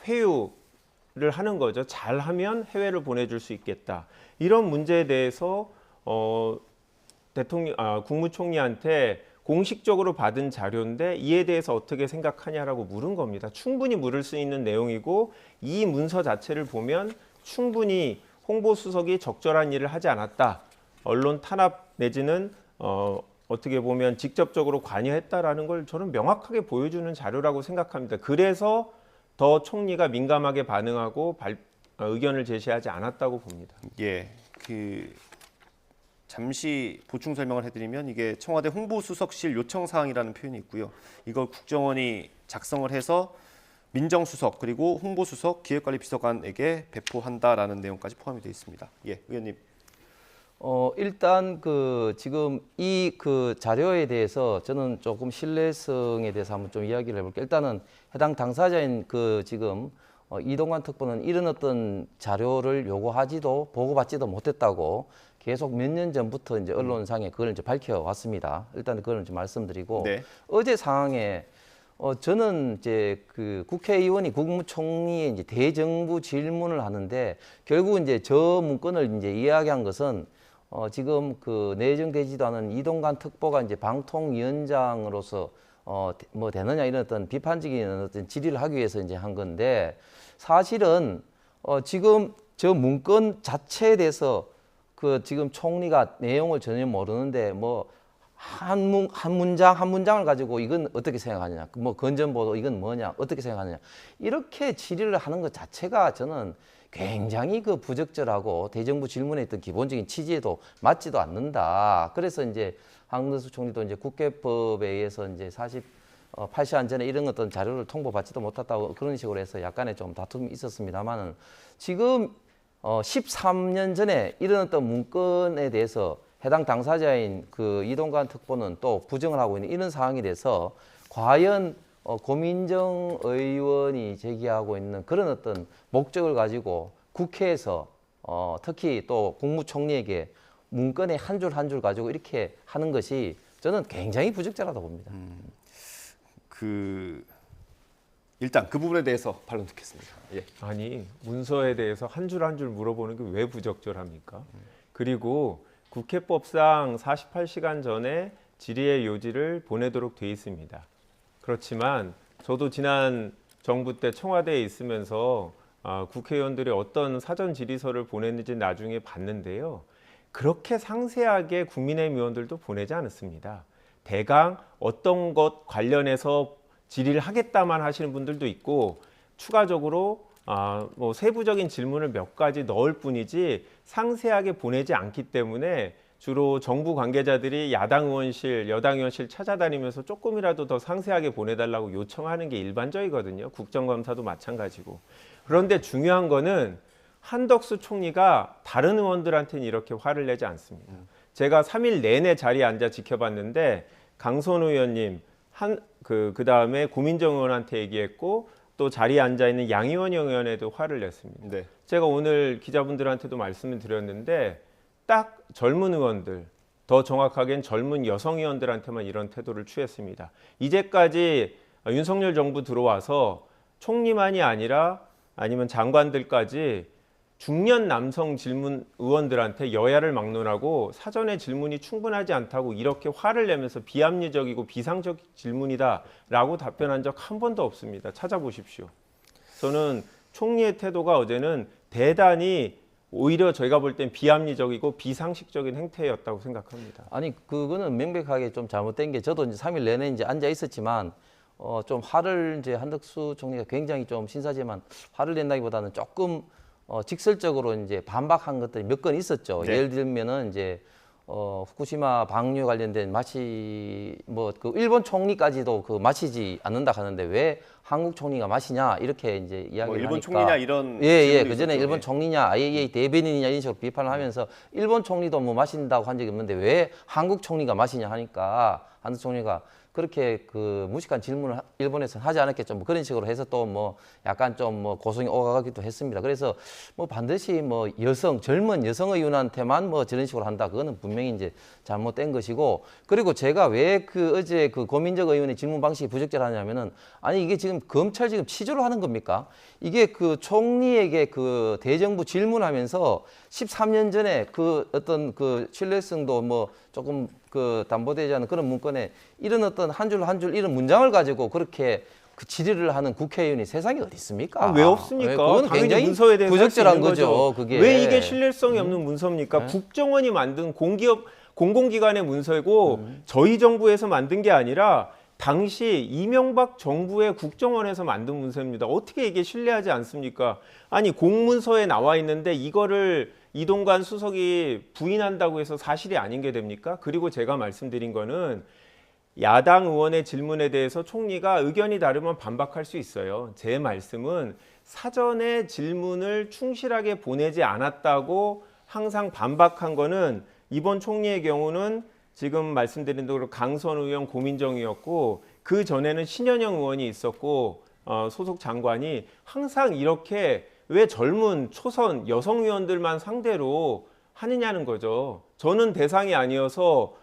회유를 하는 거죠. 잘하면 해외를 보내줄 수 있겠다. 이런 문제에 대해서 국무총리한테 공식적으로 받은 자료인데 이에 대해서 어떻게 생각하냐라고 물은 겁니다. 충분히 물을 수 있는 내용이고 이 문서 자체를 보면 충분히 홍보수석이 적절한 일을 하지 않았다. 언론 탄압 내지는 어떻게 보면 직접적으로 관여했다라는 걸 저는 명확하게 보여주는 자료라고 생각합니다. 그래서 더 총리가 민감하게 반응하고 의견을 제시하지 않았다고 봅니다. 예, 잠시 보충 설명을 해드리면 이게 청와대 홍보수석실 요청사항이라는 표현이 있고요. 이걸 국정원이 작성을 해서 민정수석 그리고 홍보수석 기획관리비서관에게 배포한다라는 내용까지 포함이 되어 있습니다. 예, 의원님. 일단 지금 이 자료에 대해서 저는 조금 신뢰성에 대해서 한번 좀 이야기를 해볼게요. 일단은 해당 당사자인 지금 이동관 특보는 이런 어떤 자료를 요구하지도 보고받지도 못했다고 계속 몇 년 전부터 이제 언론상에 그걸 이제 밝혀왔습니다. 일단 그걸 좀 말씀드리고 네. 어제 상황에 저는 이제 국회의원이 국무총리의 이제 대정부 질문을 하는데 결국 이제 저 문건을 이제 이야기한 것은 지금 내정되지도 않은 이동관 특보가 이제 방통위원장으로서 뭐 되느냐 이런 어떤 비판적인 어떤 질의를 하기 위해서 이제 한 건데 사실은 지금 저 문건 자체에 대해서 지금 총리가 내용을 전혀 모르는데 뭐 한 문장을 가지고 이건 어떻게 생각하느냐, 뭐 건전보도 이건 뭐냐, 어떻게 생각하느냐 이렇게 질의를 하는 것 자체가 저는 굉장히 부적절하고 대정부 질문에 있던 기본적인 취지에도 맞지도 않는다. 그래서 이제 한덕수 총리도 이제 국회법에 의해서 이제 48시간 전에 이런 어떤 자료를 통보받지도 못했다고 그런 식으로 해서 약간의 좀 다툼이 있었습니다만은 지금 13년 전에 이런 어떤 문건에 대해서 해당 당사자인 이동관 특보는 또 부정을 하고 있는 이런 상황이 돼서 과연 고민정 의원이 제기하고 있는 그런 어떤 목적을 가지고 국회에서 특히 또 국무총리에게 문건의 한 줄 한 줄 가지고 이렇게 하는 것이 저는 굉장히 부적절하다고 봅니다. 일단 그 부분에 대해서 반론 듣겠습니다. 예. 아니 문서에 대해서 한 줄 한 줄 물어보는 게 왜 부적절합니까? 그리고 국회법상 48시간 전에 질의의 요지를 보내도록 돼 있습니다. 그렇지만 저도 지난 정부 때 청와대에 있으면서 국회의원들이 어떤 사전 질의서를 보냈는지 나중에 봤는데요. 그렇게 상세하게 국민의힘 의원들도 보내지 않았습니다. 대강 어떤 것 관련해서 질의를 하겠다만 하시는 분들도 있고 추가적으로 뭐 세부적인 질문을 몇 가지 넣을 뿐이지 상세하게 보내지 않기 때문에 주로 정부 관계자들이 야당 의원실, 여당 의원실 찾아다니면서 조금이라도 더 상세하게 보내달라고 요청하는 게 일반적이거든요. 국정감사도 마찬가지고. 그런데 중요한 거는 한덕수 총리가 다른 의원들한테는 이렇게 화를 내지 않습니다. 제가 3일 내내 자리에 앉아 지켜봤는데 강선우 의원님, 그다음에 고민정 의원한테 얘기했고 또 자리에 앉아있는 양이원영 의원에도 화를 냈습니다. 네. 제가 오늘 기자분들한테도 말씀을 드렸는데 딱 젊은 의원들, 더 정확하게는 젊은 여성 의원들한테만 이런 태도를 취했습니다. 이제까지 윤석열 정부 들어와서 총리만이 아니라 아니면 장관들까지 중년 남성 질문 의원들한테 여야를 막론하고 사전에 질문이 충분하지 않다고 이렇게 화를 내면서 비합리적이고 비상적 질문이다라고 답변한 적 한 번도 없습니다. 찾아보십시오. 저는 총리의 태도가 어제는 대단히 오히려 저희가 볼 땐 비합리적이고 비상식적인 행태였다고 생각합니다. 아니 그거는 명백하게 좀 잘못된 게 저도 이제 3일 내내 이제 앉아 있었지만 좀 화를 이제 한덕수 총리가 굉장히 좀 신사지만 화를 낸다기보다는 조금 직설적으로 이제 반박한 것들이 몇 건 있었죠. 네. 예를 들면은 이제 후쿠시마 방류 관련된 그 일본 총리까지도 그 마시지 않는다 하는데 왜 한국 총리가 마시냐 이렇게 이제 이야기를 일본 하니까 총리냐 이런 예, 그 전에 있었죠. 일본 예. 총리냐 IAEA 대변인이냐 이런 식으로 비판을 하면서 일본 총리도 뭐 마신다고 한 적이 없는데 왜 한국 총리가 마시냐 하니까 한국 총리가 그렇게 그 무식한 질문을 일본에서는 하지 않았겠죠. 뭐 그런 식으로 해서 또 뭐 약간 좀 뭐 고성이 오가기도 했습니다. 그래서 뭐 반드시 뭐 젊은 여성 의원한테만 뭐 저런 식으로 한다. 그거는 분명히 이제 잘못된 것이고 그리고 제가 왜 어제 그 고민정 의원의 질문 방식이 부적절하냐면은 아니 이게 지금 검찰 지금 치조를 하는 겁니까? 이게 그 총리에게 그 대정부 질문하면서 13년 전에 그 어떤 그 신뢰성도 뭐 조금 그 담보되지 않은 그런 문건에 이런 어떤 한 줄 한 줄 이런 문장을 가지고 그렇게 그 질의를 하는 국회의원이 세상에 어디 있습니까? 왜 없습니까? 그건 당연히 굉장히 문서에 대해서 부적절한 거죠. 그게 왜 이게 신뢰성이 없는 문서입니까? 국정원이 만든 공공기관의 문서이고 저희 정부에서 만든 게 아니라 당시 이명박 정부의 국정원에서 만든 문서입니다. 어떻게 이게 신뢰하지 않습니까? 아니 공문서에 나와 있는데 이거를 이동관 수석이 부인한다고 해서 사실이 아닌 게 됩니까? 그리고 제가 말씀드린 거는 야당 의원의 질문에 대해서 총리가 의견이 다르면 반박할 수 있어요. 제 말씀은 사전에 질문을 충실하게 보내지 않았다고 항상 반박한 거는 이번 총리의 경우는 지금 말씀드린 대로 강선우 의원, 고민정 의원이었고 그 전에는 신현영 의원이 있었고 소속 장관이 항상 이렇게 왜 젊은 초선 여성 의원들만 상대로 하느냐는 거죠. 저는 대상이 아니어서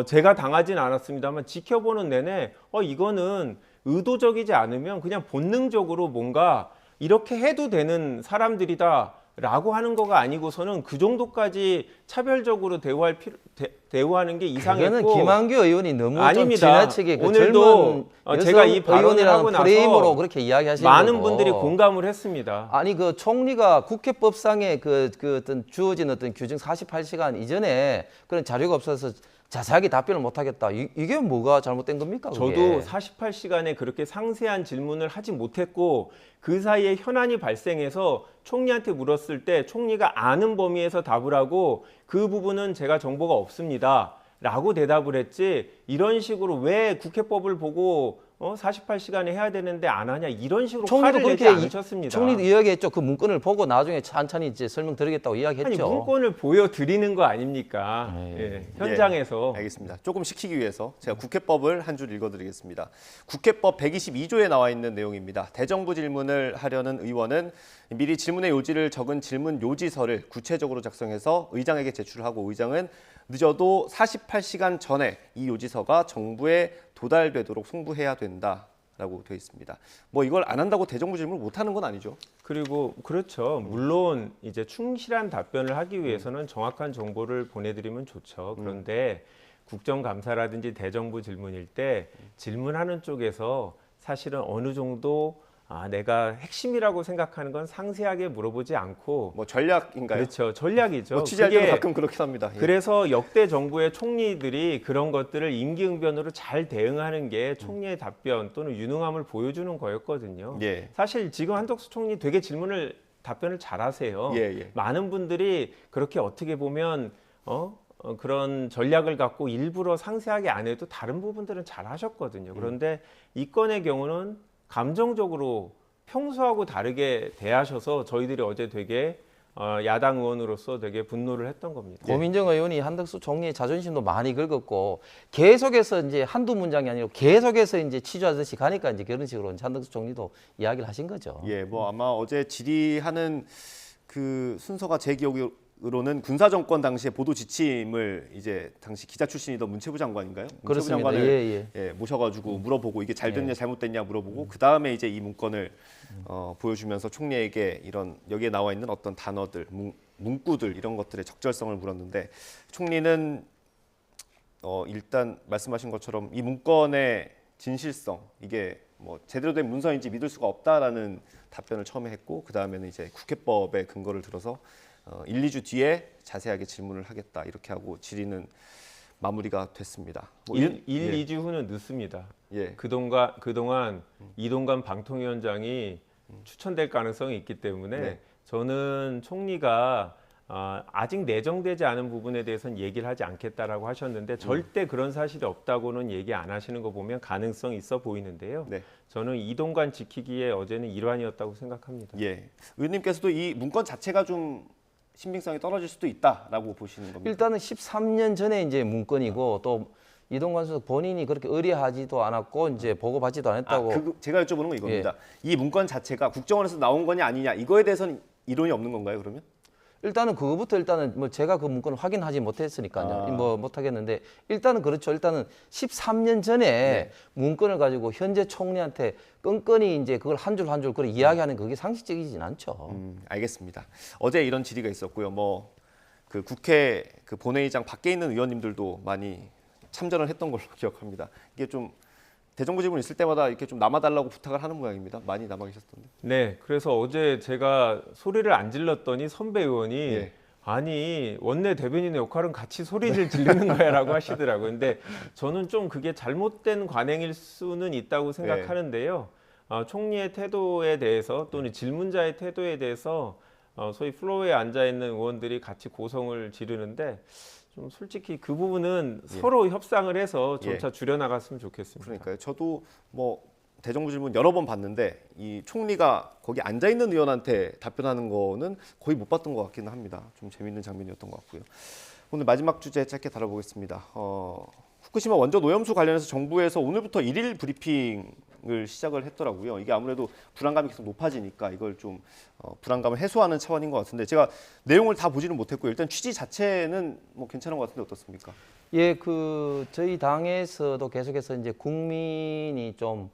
제가 당하진 않았습니다만 지켜보는 내내 이거는 의도적이지 않으면 그냥 본능적으로 뭔가 이렇게 해도 되는 사람들이다 라고 하는 거가 아니고서는 그 정도까지 차별적으로 대우하는 게 이상했고 이거는 김한규 의원이 너무 아닙니다. 좀 지나치게 그 오늘도 젊은 제가 이 발언을 하고 나서 프레임으로 그렇게 이야기하시는 많은 거고. 분들이 공감을 했습니다. 아니 그 총리가 국회법상에 그 어떤 주어진 어떤 규정 48시간 이전에 그런 자료가 없어서 자세하게 답변을 못 하겠다. 이게 뭐가 잘못된 겁니까? 그게? 저도 48시간에 그렇게 상세한 질문을 하지 못했고 그 사이에 현안이 발생해서 총리한테 물었을 때 총리가 아는 범위에서 답을 하고 그 부분은 제가 정보가 없습니다 라고 대답을 했지 이런 식으로 왜 국회법을 보고 48시간에 해야 되는데 안 하냐 이런 식으로 화를 내지 않으셨습니다. 총리도 이야기했죠. 그 문건을 보고 나중에 천천히 이제 설명드리겠다고 이야기했죠. 아니 문건을 보여드리는 거 아닙니까? 예, 현장에서. 예, 알겠습니다. 조금 식히기 위해서 제가 국회법을 한 줄 읽어드리겠습니다. 국회법 122조에 나와 있는 내용입니다. 대정부 질문을 하려는 의원은 미리 질문의 요지를 적은 질문 요지서를 구체적으로 작성해서 의장에게 제출하고 의장은 늦어도 48시간 전에 이 요지서가 정부에 도달되도록 송부해야 된다. 라고 되어 있습니다. 뭐 이걸 안 한다고 대정부 질문을 못 하는 건 아니죠. 그리고 그렇죠. 물론 이제 충실한 답변을 하기 위해서는 정확한 정보를 보내드리면 좋죠. 그런데 국정감사라든지 대정부 질문일 때 질문하는 쪽에서 사실은 어느 정도 내가 핵심이라고 생각하는 건 상세하게 물어보지 않고 뭐 전략인가요? 그렇죠. 전략이죠. 뭐 취재할 때도 가끔 그렇긴 합니다. 예. 그래서 역대 정부의 총리들이 그런 것들을 임기응변으로 잘 대응하는 게 총리의 답변 또는 유능함을 보여주는 거였거든요. 예. 사실 지금 한덕수 총리 되게 답변을 잘하세요. 예. 많은 분들이 그렇게 어떻게 보면 그런 전략을 갖고 일부러 상세하게 안 해도 다른 부분들은 잘 하셨거든요. 그런데 이 건의 경우는 감정적으로 평소하고 다르게 대하셔서 저희들이 어제 되게 야당 의원으로서 되게 분노를 했던 겁니다. 고민정 의원이 한덕수 총리의 자존심도 많이 긁었고 계속해서 이제 한두 문장이 아니고 계속해서 이제 치주하듯이 가니까 이제 그런 식으로 이제 한덕수 총리도 이야기를 하신 거죠. 예, 뭐 아마 어제 질의하는 그 순서가 제 기억으로는 군사 정권 당시의 보도 지침을 이제 당시 기자 출신이던 문체부 장관인가요? 그렇습니다. 문체부 장관을 예. 모셔가지고 물어보고 이게 잘 됐냐 잘못됐냐 물어보고 그 다음에 이제 이 문건을 보여주면서 총리에게 이런 여기에 나와 있는 어떤 단어들, 문구들 이런 것들의 적절성을 물었는데 총리는 일단 말씀하신 것처럼 이 문건의 진실성 이게 뭐 제대로 된 문서인지 믿을 수가 없다라는 답변을 처음에 했고 그 다음에는 이제 국회법의 근거를 들어서 1, 2주 뒤에 자세하게 질문을 하겠다 이렇게 하고 질의는 마무리가 됐습니다. 뭐 2주 후는 늦습니다. 예. 그동안 이동관 방통위원장이 추천될 가능성이 있기 때문에 네. 저는 총리가 아직 내정되지 않은 부분에 대해서는 얘기를 하지 않겠다라고 하셨는데 절대 그런 사실이 없다고는 얘기 안 하시는 거 보면 가능성이 있어 보이는데요. 네. 저는 이동관 지키기에 어제는 일환이었다고 생각합니다. 예. 의원님께서도 이 문건 자체가 좀 신빙성이 떨어질 수도 있다라고 보시는 겁니다. 일단은 13년 전에 이제 문건이고 또 이동관 수석 본인이 그렇게 의뢰하지도 않았고 이제 보고받지도 않았다고. 제가 여쭤보는 건 이겁니다. 이 문건 자체가 국정원에서 나온 거냐 아니냐 이거에 대해서는 이론이 없는 건가요, 그러면? 일단은 그거부터 일단은 뭐 제가 그 문건을 확인하지 못했으니까요. 뭐 못하겠는데 일단은 그렇죠. 일단은 13년 전에 문건을 가지고 현재 총리한테 끈끈이 이제 그걸 한 줄 한 줄 그걸 이야기하는 그게 상식적이진 않죠. 알겠습니다. 어제 이런 질의가 있었고요. 뭐 그 국회 그 본회의장 밖에 있는 의원님들도 많이 참전을 했던 걸로 기억합니다. 이게 좀 대정부 질문 있을 때마다 이렇게 좀 남아달라고 부탁을 하는 모양입니다. 많이 남아 계셨던데. 네, 그래서 어제 제가 소리를 안 질렀더니 선배 의원이 아니 원내 대변인의 역할은 같이 소리를 지르는 거야라고 하시더라고요. 근데 저는 좀 그게 잘못된 관행일 수는 있다고 생각하는데요. 총리의 태도에 대해서 또는 질문자의 태도에 대해서 소위 플로어에 앉아 있는 의원들이 같이 고성을 지르는데 좀 솔직히 그 부분은 서로 협상을 해서 점차 줄여나갔으면 좋겠습니다. 그러니까요. 저도 뭐 대정부 질문 여러 번 봤는데 이 총리가 거기 앉아 있는 의원한테 답변하는 거는 거의 못 봤던 것 같기는 합니다. 좀 재미있는 장면이었던 것 같고요. 오늘 마지막 주제 짧게 다뤄보겠습니다. 후쿠시마 원전 오염수 관련해서 정부에서 오늘부터 1일 브리핑을 시작을 했더라고요. 이게 아무래도 불안감이 계속 높아지니까 이걸 좀 불안감을 해소하는 차원인 것 같은데 제가 내용을 다 보지는 못했고요. 일단 취지 자체는 뭐 괜찮은 것 같은데 어떻습니까? 예, 그 저희 당에서도 계속해서 이제 국민이 좀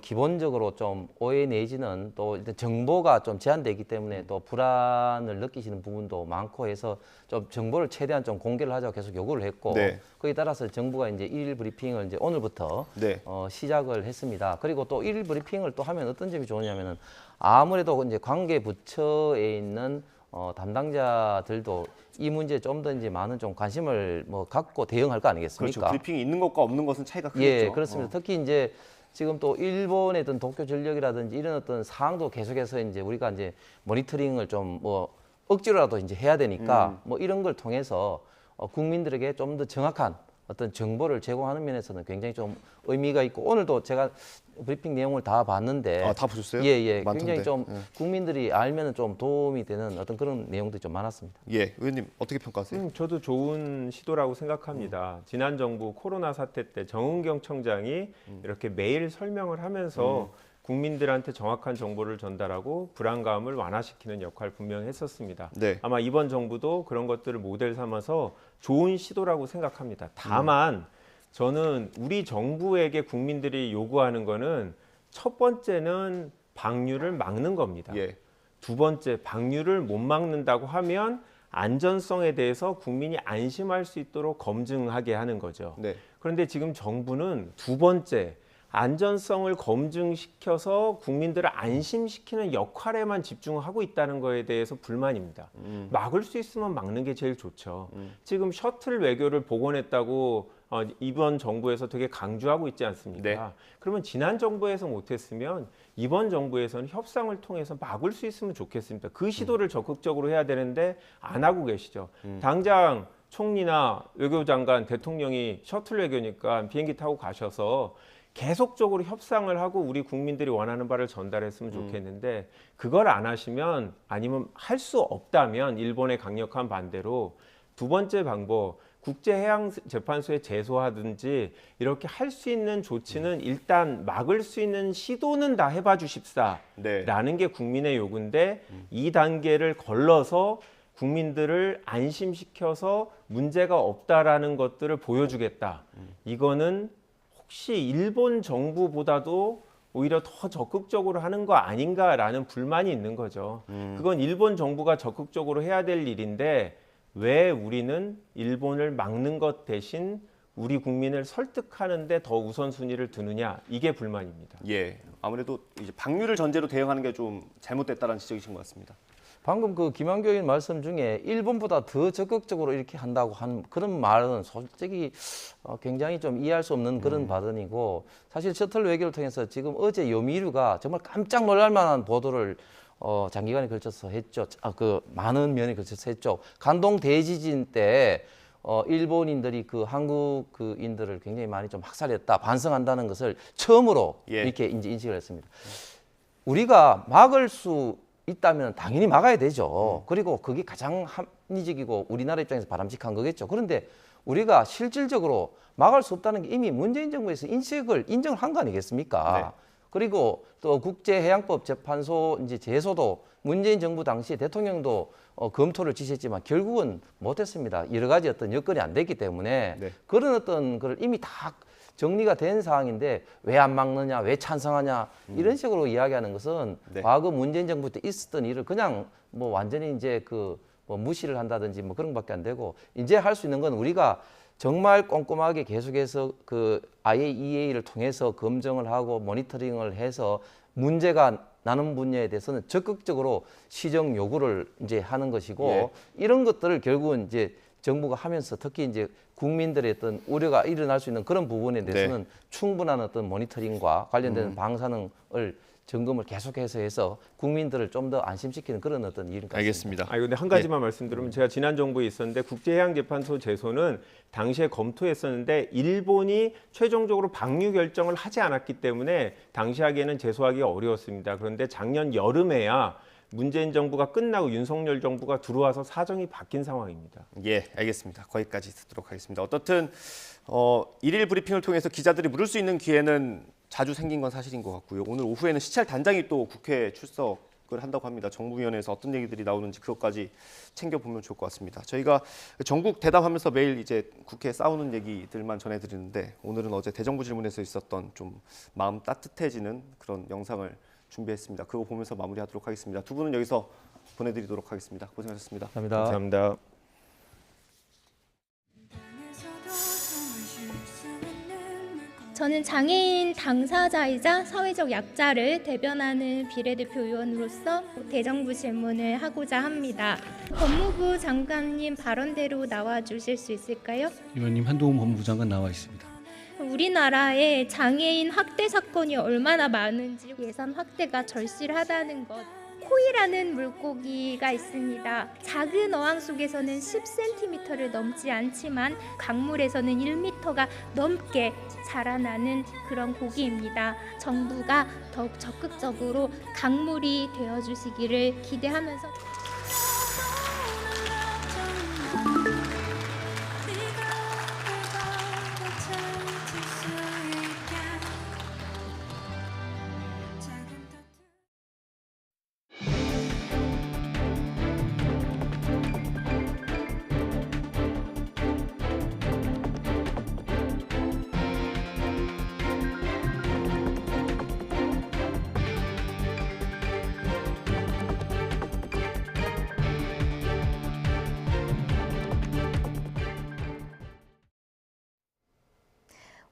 기본적으로 좀 오해 내지는 또 일단 정보가 좀 제한되기 때문에 또 불안을 느끼시는 부분도 많고 해서 좀 정보를 최대한 좀 공개를 하자고 계속 요구를 했고 거기에 따라서 정부가 이제 1일 브리핑을 이제 오늘부터 시작을 했습니다. 그리고 또 1일 브리핑을 또 하면 어떤 점이 좋으냐면은 아무래도 이제 관계 부처에 있는 담당자들도 이 문제에 좀 더 이제 많은 좀 관심을 뭐 갖고 대응할 거 아니겠습니까? 그렇죠. 브리핑이 있는 것과 없는 것은 차이가 크겠죠. 예, 그렇습니다. 특히 이제 지금 또 일본의 어떤 도쿄 전력이라든지 이런 어떤 사항도 계속해서 이제 우리가 이제 모니터링을 좀 뭐 억지로라도 이제 해야 되니까 뭐 이런 걸 통해서 국민들에게 좀 더 정확한 어떤 정보를 제공하는 면에서는 굉장히 좀 의미가 있고 오늘도 제가 브리핑 내용을 다 봤는데 다 보셨어요? 예, 많던데. 굉장히 좀 국민들이 알면은 좀 도움이 되는 어떤 그런 내용들이 좀 많았습니다. 예, 의원님 어떻게 평가하세요? 저도 좋은 시도라고 생각합니다. 지난 정부 코로나 사태 때 정은경 청장이 이렇게 매일 설명을 하면서 국민들한테 정확한 정보를 전달하고 불안감을 완화시키는 역할을 분명히 했었습니다. 아마 이번 정부도 그런 것들을 모델 삼아서 좋은 시도라고 생각합니다. 다만 저는 우리 정부에게 국민들이 요구하는 거는 첫 번째는 방류를 막는 겁니다. 두 번째, 방류를 못 막는다고 하면 안전성에 대해서 국민이 안심할 수 있도록 검증하게 하는 거죠. 그런데 지금 정부는 두 번째, 안전성을 검증시켜서 국민들을 안심시키는 역할에만 집중하고 있다는 거에 대해서 불만입니다. 막을 수 있으면 막는 게 제일 좋죠. 지금 셔틀 외교를 복원했다고 이번 정부에서 되게 강조하고 있지 않습니까? 그러면 지난 정부에서 못했으면 이번 정부에서는 협상을 통해서 막을 수 있으면 좋겠습니다. 그 시도를 적극적으로 해야 되는데 안 하고 계시죠. 당장 총리나 외교장관, 대통령이 셔틀 외교니까 비행기 타고 가셔서 계속적으로 협상을 하고 우리 국민들이 원하는 바를 전달했으면 좋겠는데 그걸 안 하시면 아니면 할 수 없다면 일본의 강력한 반대로 두 번째 방법, 국제해양재판소에 제소하든지 이렇게 할 수 있는 조치는 일단 막을 수 있는 시도는 다 해봐 주십사라는 게 국민의 요구인데 이 단계를 걸러서 국민들을 안심시켜서 문제가 없다라는 것들을 보여주겠다. 이거는 혹시 일본 정부보다도 오히려 더 적극적으로 하는 거 아닌가라는 불만이 있는 거죠. 그건 일본 정부가 적극적으로 해야 될 일인데 왜 우리는 일본을 막는 것 대신 우리 국민을 설득하는 데 더 우선순위를 두느냐, 이게 불만입니다. 아무래도 이제 방류를 전제로 대응하는 게 좀 잘못됐다는 지적이신 것 같습니다. 방금 그 김한교 의원 말씀 중에 일본보다 더 적극적으로 이렇게 한다고 한 그런 말은 솔직히 굉장히 좀 이해할 수 없는 그런 발언이고, 사실 셔틀 외교를 통해서 지금 어제 요미우리가 정말 깜짝 놀랄 만한 보도를 장기간에 걸쳐서 했죠. 그 많은 면에 걸쳐서 했죠. 간동 대지진 때 일본인들이 그 한국인들을 굉장히 많이 좀 학살했다, 반성한다는 것을 처음으로 이렇게 이제 인식을 했습니다. 우리가 막을 수 있다면 당연히 막아야 되죠. 그리고 그게 가장 합리적이고 우리나라 입장에서 바람직한 거겠죠. 그런데 우리가 실질적으로 막을 수 없다는 게 이미 문재인 정부에서 인정을 한 거 아니겠습니까? 그리고 또 국제해양법 재판소 이제 제소도 문재인 정부 당시에 대통령도 검토를 지시했지만 결국은 못했습니다. 여러 가지 어떤 여건이 안 됐기 때문에 그런 어떤 걸 이미 다 정리가 된 사항인데 왜 안 막느냐, 왜 찬성하냐 이런 식으로 이야기하는 것은 과거 문재인 정부 때 있었던 일을 그냥 뭐 완전히 이제 뭐 무시를 한다든지 뭐 그런 것밖에 안 되고, 이제 할 수 있는 건 우리가 정말 꼼꼼하게 계속해서 그 IAEA를 통해서 검증을 하고 모니터링을 해서 문제가 나는 분야에 대해서는 적극적으로 시정 요구를 이제 하는 것이고, 이런 것들을 결국은 이제 정부가 하면서 특히 이제 국민들의 어떤 우려가 일어날 수 있는 그런 부분에 대해서는 충분한 어떤 모니터링과 관련된 방사능을 점검을 계속해서 해서 국민들을 좀 더 안심시키는 그런 어떤 일인 것 같습니다. 알겠습니다. 근데 한 가지만 말씀드리면 제가 지난 정부에 있었는데 국제해양재판소 제소는 당시에 검토했었는데 일본이 최종적으로 방류 결정을 하지 않았기 때문에 당시 하기에는 제소하기가 어려웠습니다. 그런데 작년 여름에야 문재인 정부가 끝나고 윤석열 정부가 들어와서 사정이 바뀐 상황입니다. 알겠습니다. 거기까지 듣도록 하겠습니다. 어떻든 일일 브리핑을 통해서 기자들이 물을 수 있는 기회는 자주 생긴 건 사실인 것 같고요. 오늘 오후에는 시찰 단장이 또 국회에 출석을 한다고 합니다. 정부위원회에서 어떤 얘기들이 나오는지 그것까지 챙겨보면 좋을 것 같습니다. 저희가 전국 대담하면서 매일 이제 국회에 싸우는 얘기들만 전해드리는데 오늘은 어제 대정부 질문에서 있었던 좀 마음 따뜻해지는 그런 영상을 준비했습니다. 그거 보면서 마무리하도록 하겠습니다. 두 분은 여기서 보내드리도록 하겠습니다. 고생하셨습니다. 감사합니다. 저는 장애인 당사자이자 사회적 약자를 대변하는 비례대표 의원으로서 대정부 질문을 하고자 합니다. 법무부 장관님 발언대로 나와 주실 수 있을까요? 의원님, 한동훈 법무부 장관 나와 있습니다. 우리나라에 장애인 학대 사건이 얼마나 많은지, 예산 확대가 절실하다는 것. 코이라는 물고기가 있습니다. 작은 어항 속에서는 10cm를 넘지 않지만 강물에서는 1m가 넘게 자라나는 그런 고기입니다. 정부가 더욱 적극적으로 강물이 되어주시기를 기대하면서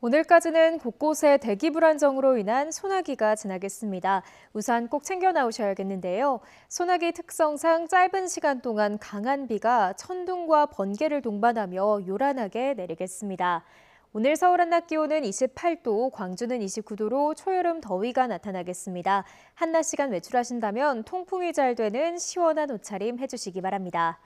오늘까지는 곳곳에 대기 불안정으로 인한 소나기가 지나겠습니다. 우산 꼭 챙겨 나오셔야겠는데요. 소나기 특성상 짧은 시간 동안 강한 비가 천둥과 번개를 동반하며 요란하게 내리겠습니다. 오늘 서울 한낮 기온은 28도, 광주는 29도로 초여름 더위가 나타나겠습니다. 한낮 시간 외출하신다면 통풍이 잘 되는 시원한 옷차림 해주시기 바랍니다.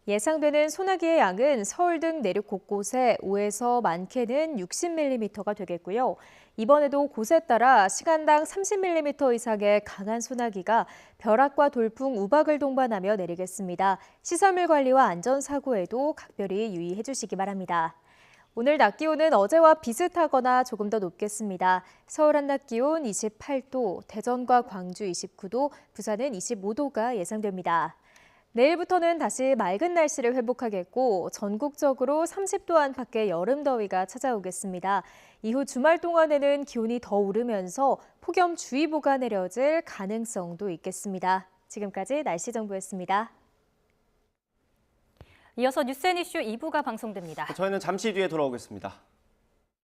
예상되는 소나기의 양은 서울 등 내륙 곳곳에 5에서 많게는 60mm가 되겠고요. 이번에도 곳에 따라 시간당 30mm 이상의 강한 소나기가 벼락과 돌풍, 우박을 동반하며 내리겠습니다. 시설물 관리와 안전사고에도 각별히 유의해 주시기 바랍니다. 오늘 낮 기온은 어제와 비슷하거나 조금 더 높겠습니다. 서울 한낮 기온 28도, 대전과 광주 29도, 부산은 25도가 예상됩니다. 내일부터는 다시 맑은 날씨를 회복하겠고 전국적으로 30도 안팎의 여름 더위가 찾아오겠습니다. 이후 주말 동안에는 기온이 더 오르면서 폭염주의보가 내려질 가능성도 있겠습니다. 지금까지 날씨 정보였습니다. 이어서 뉴스앤이슈 2부가 방송됩니다. 저희는 잠시 뒤에 돌아오겠습니다.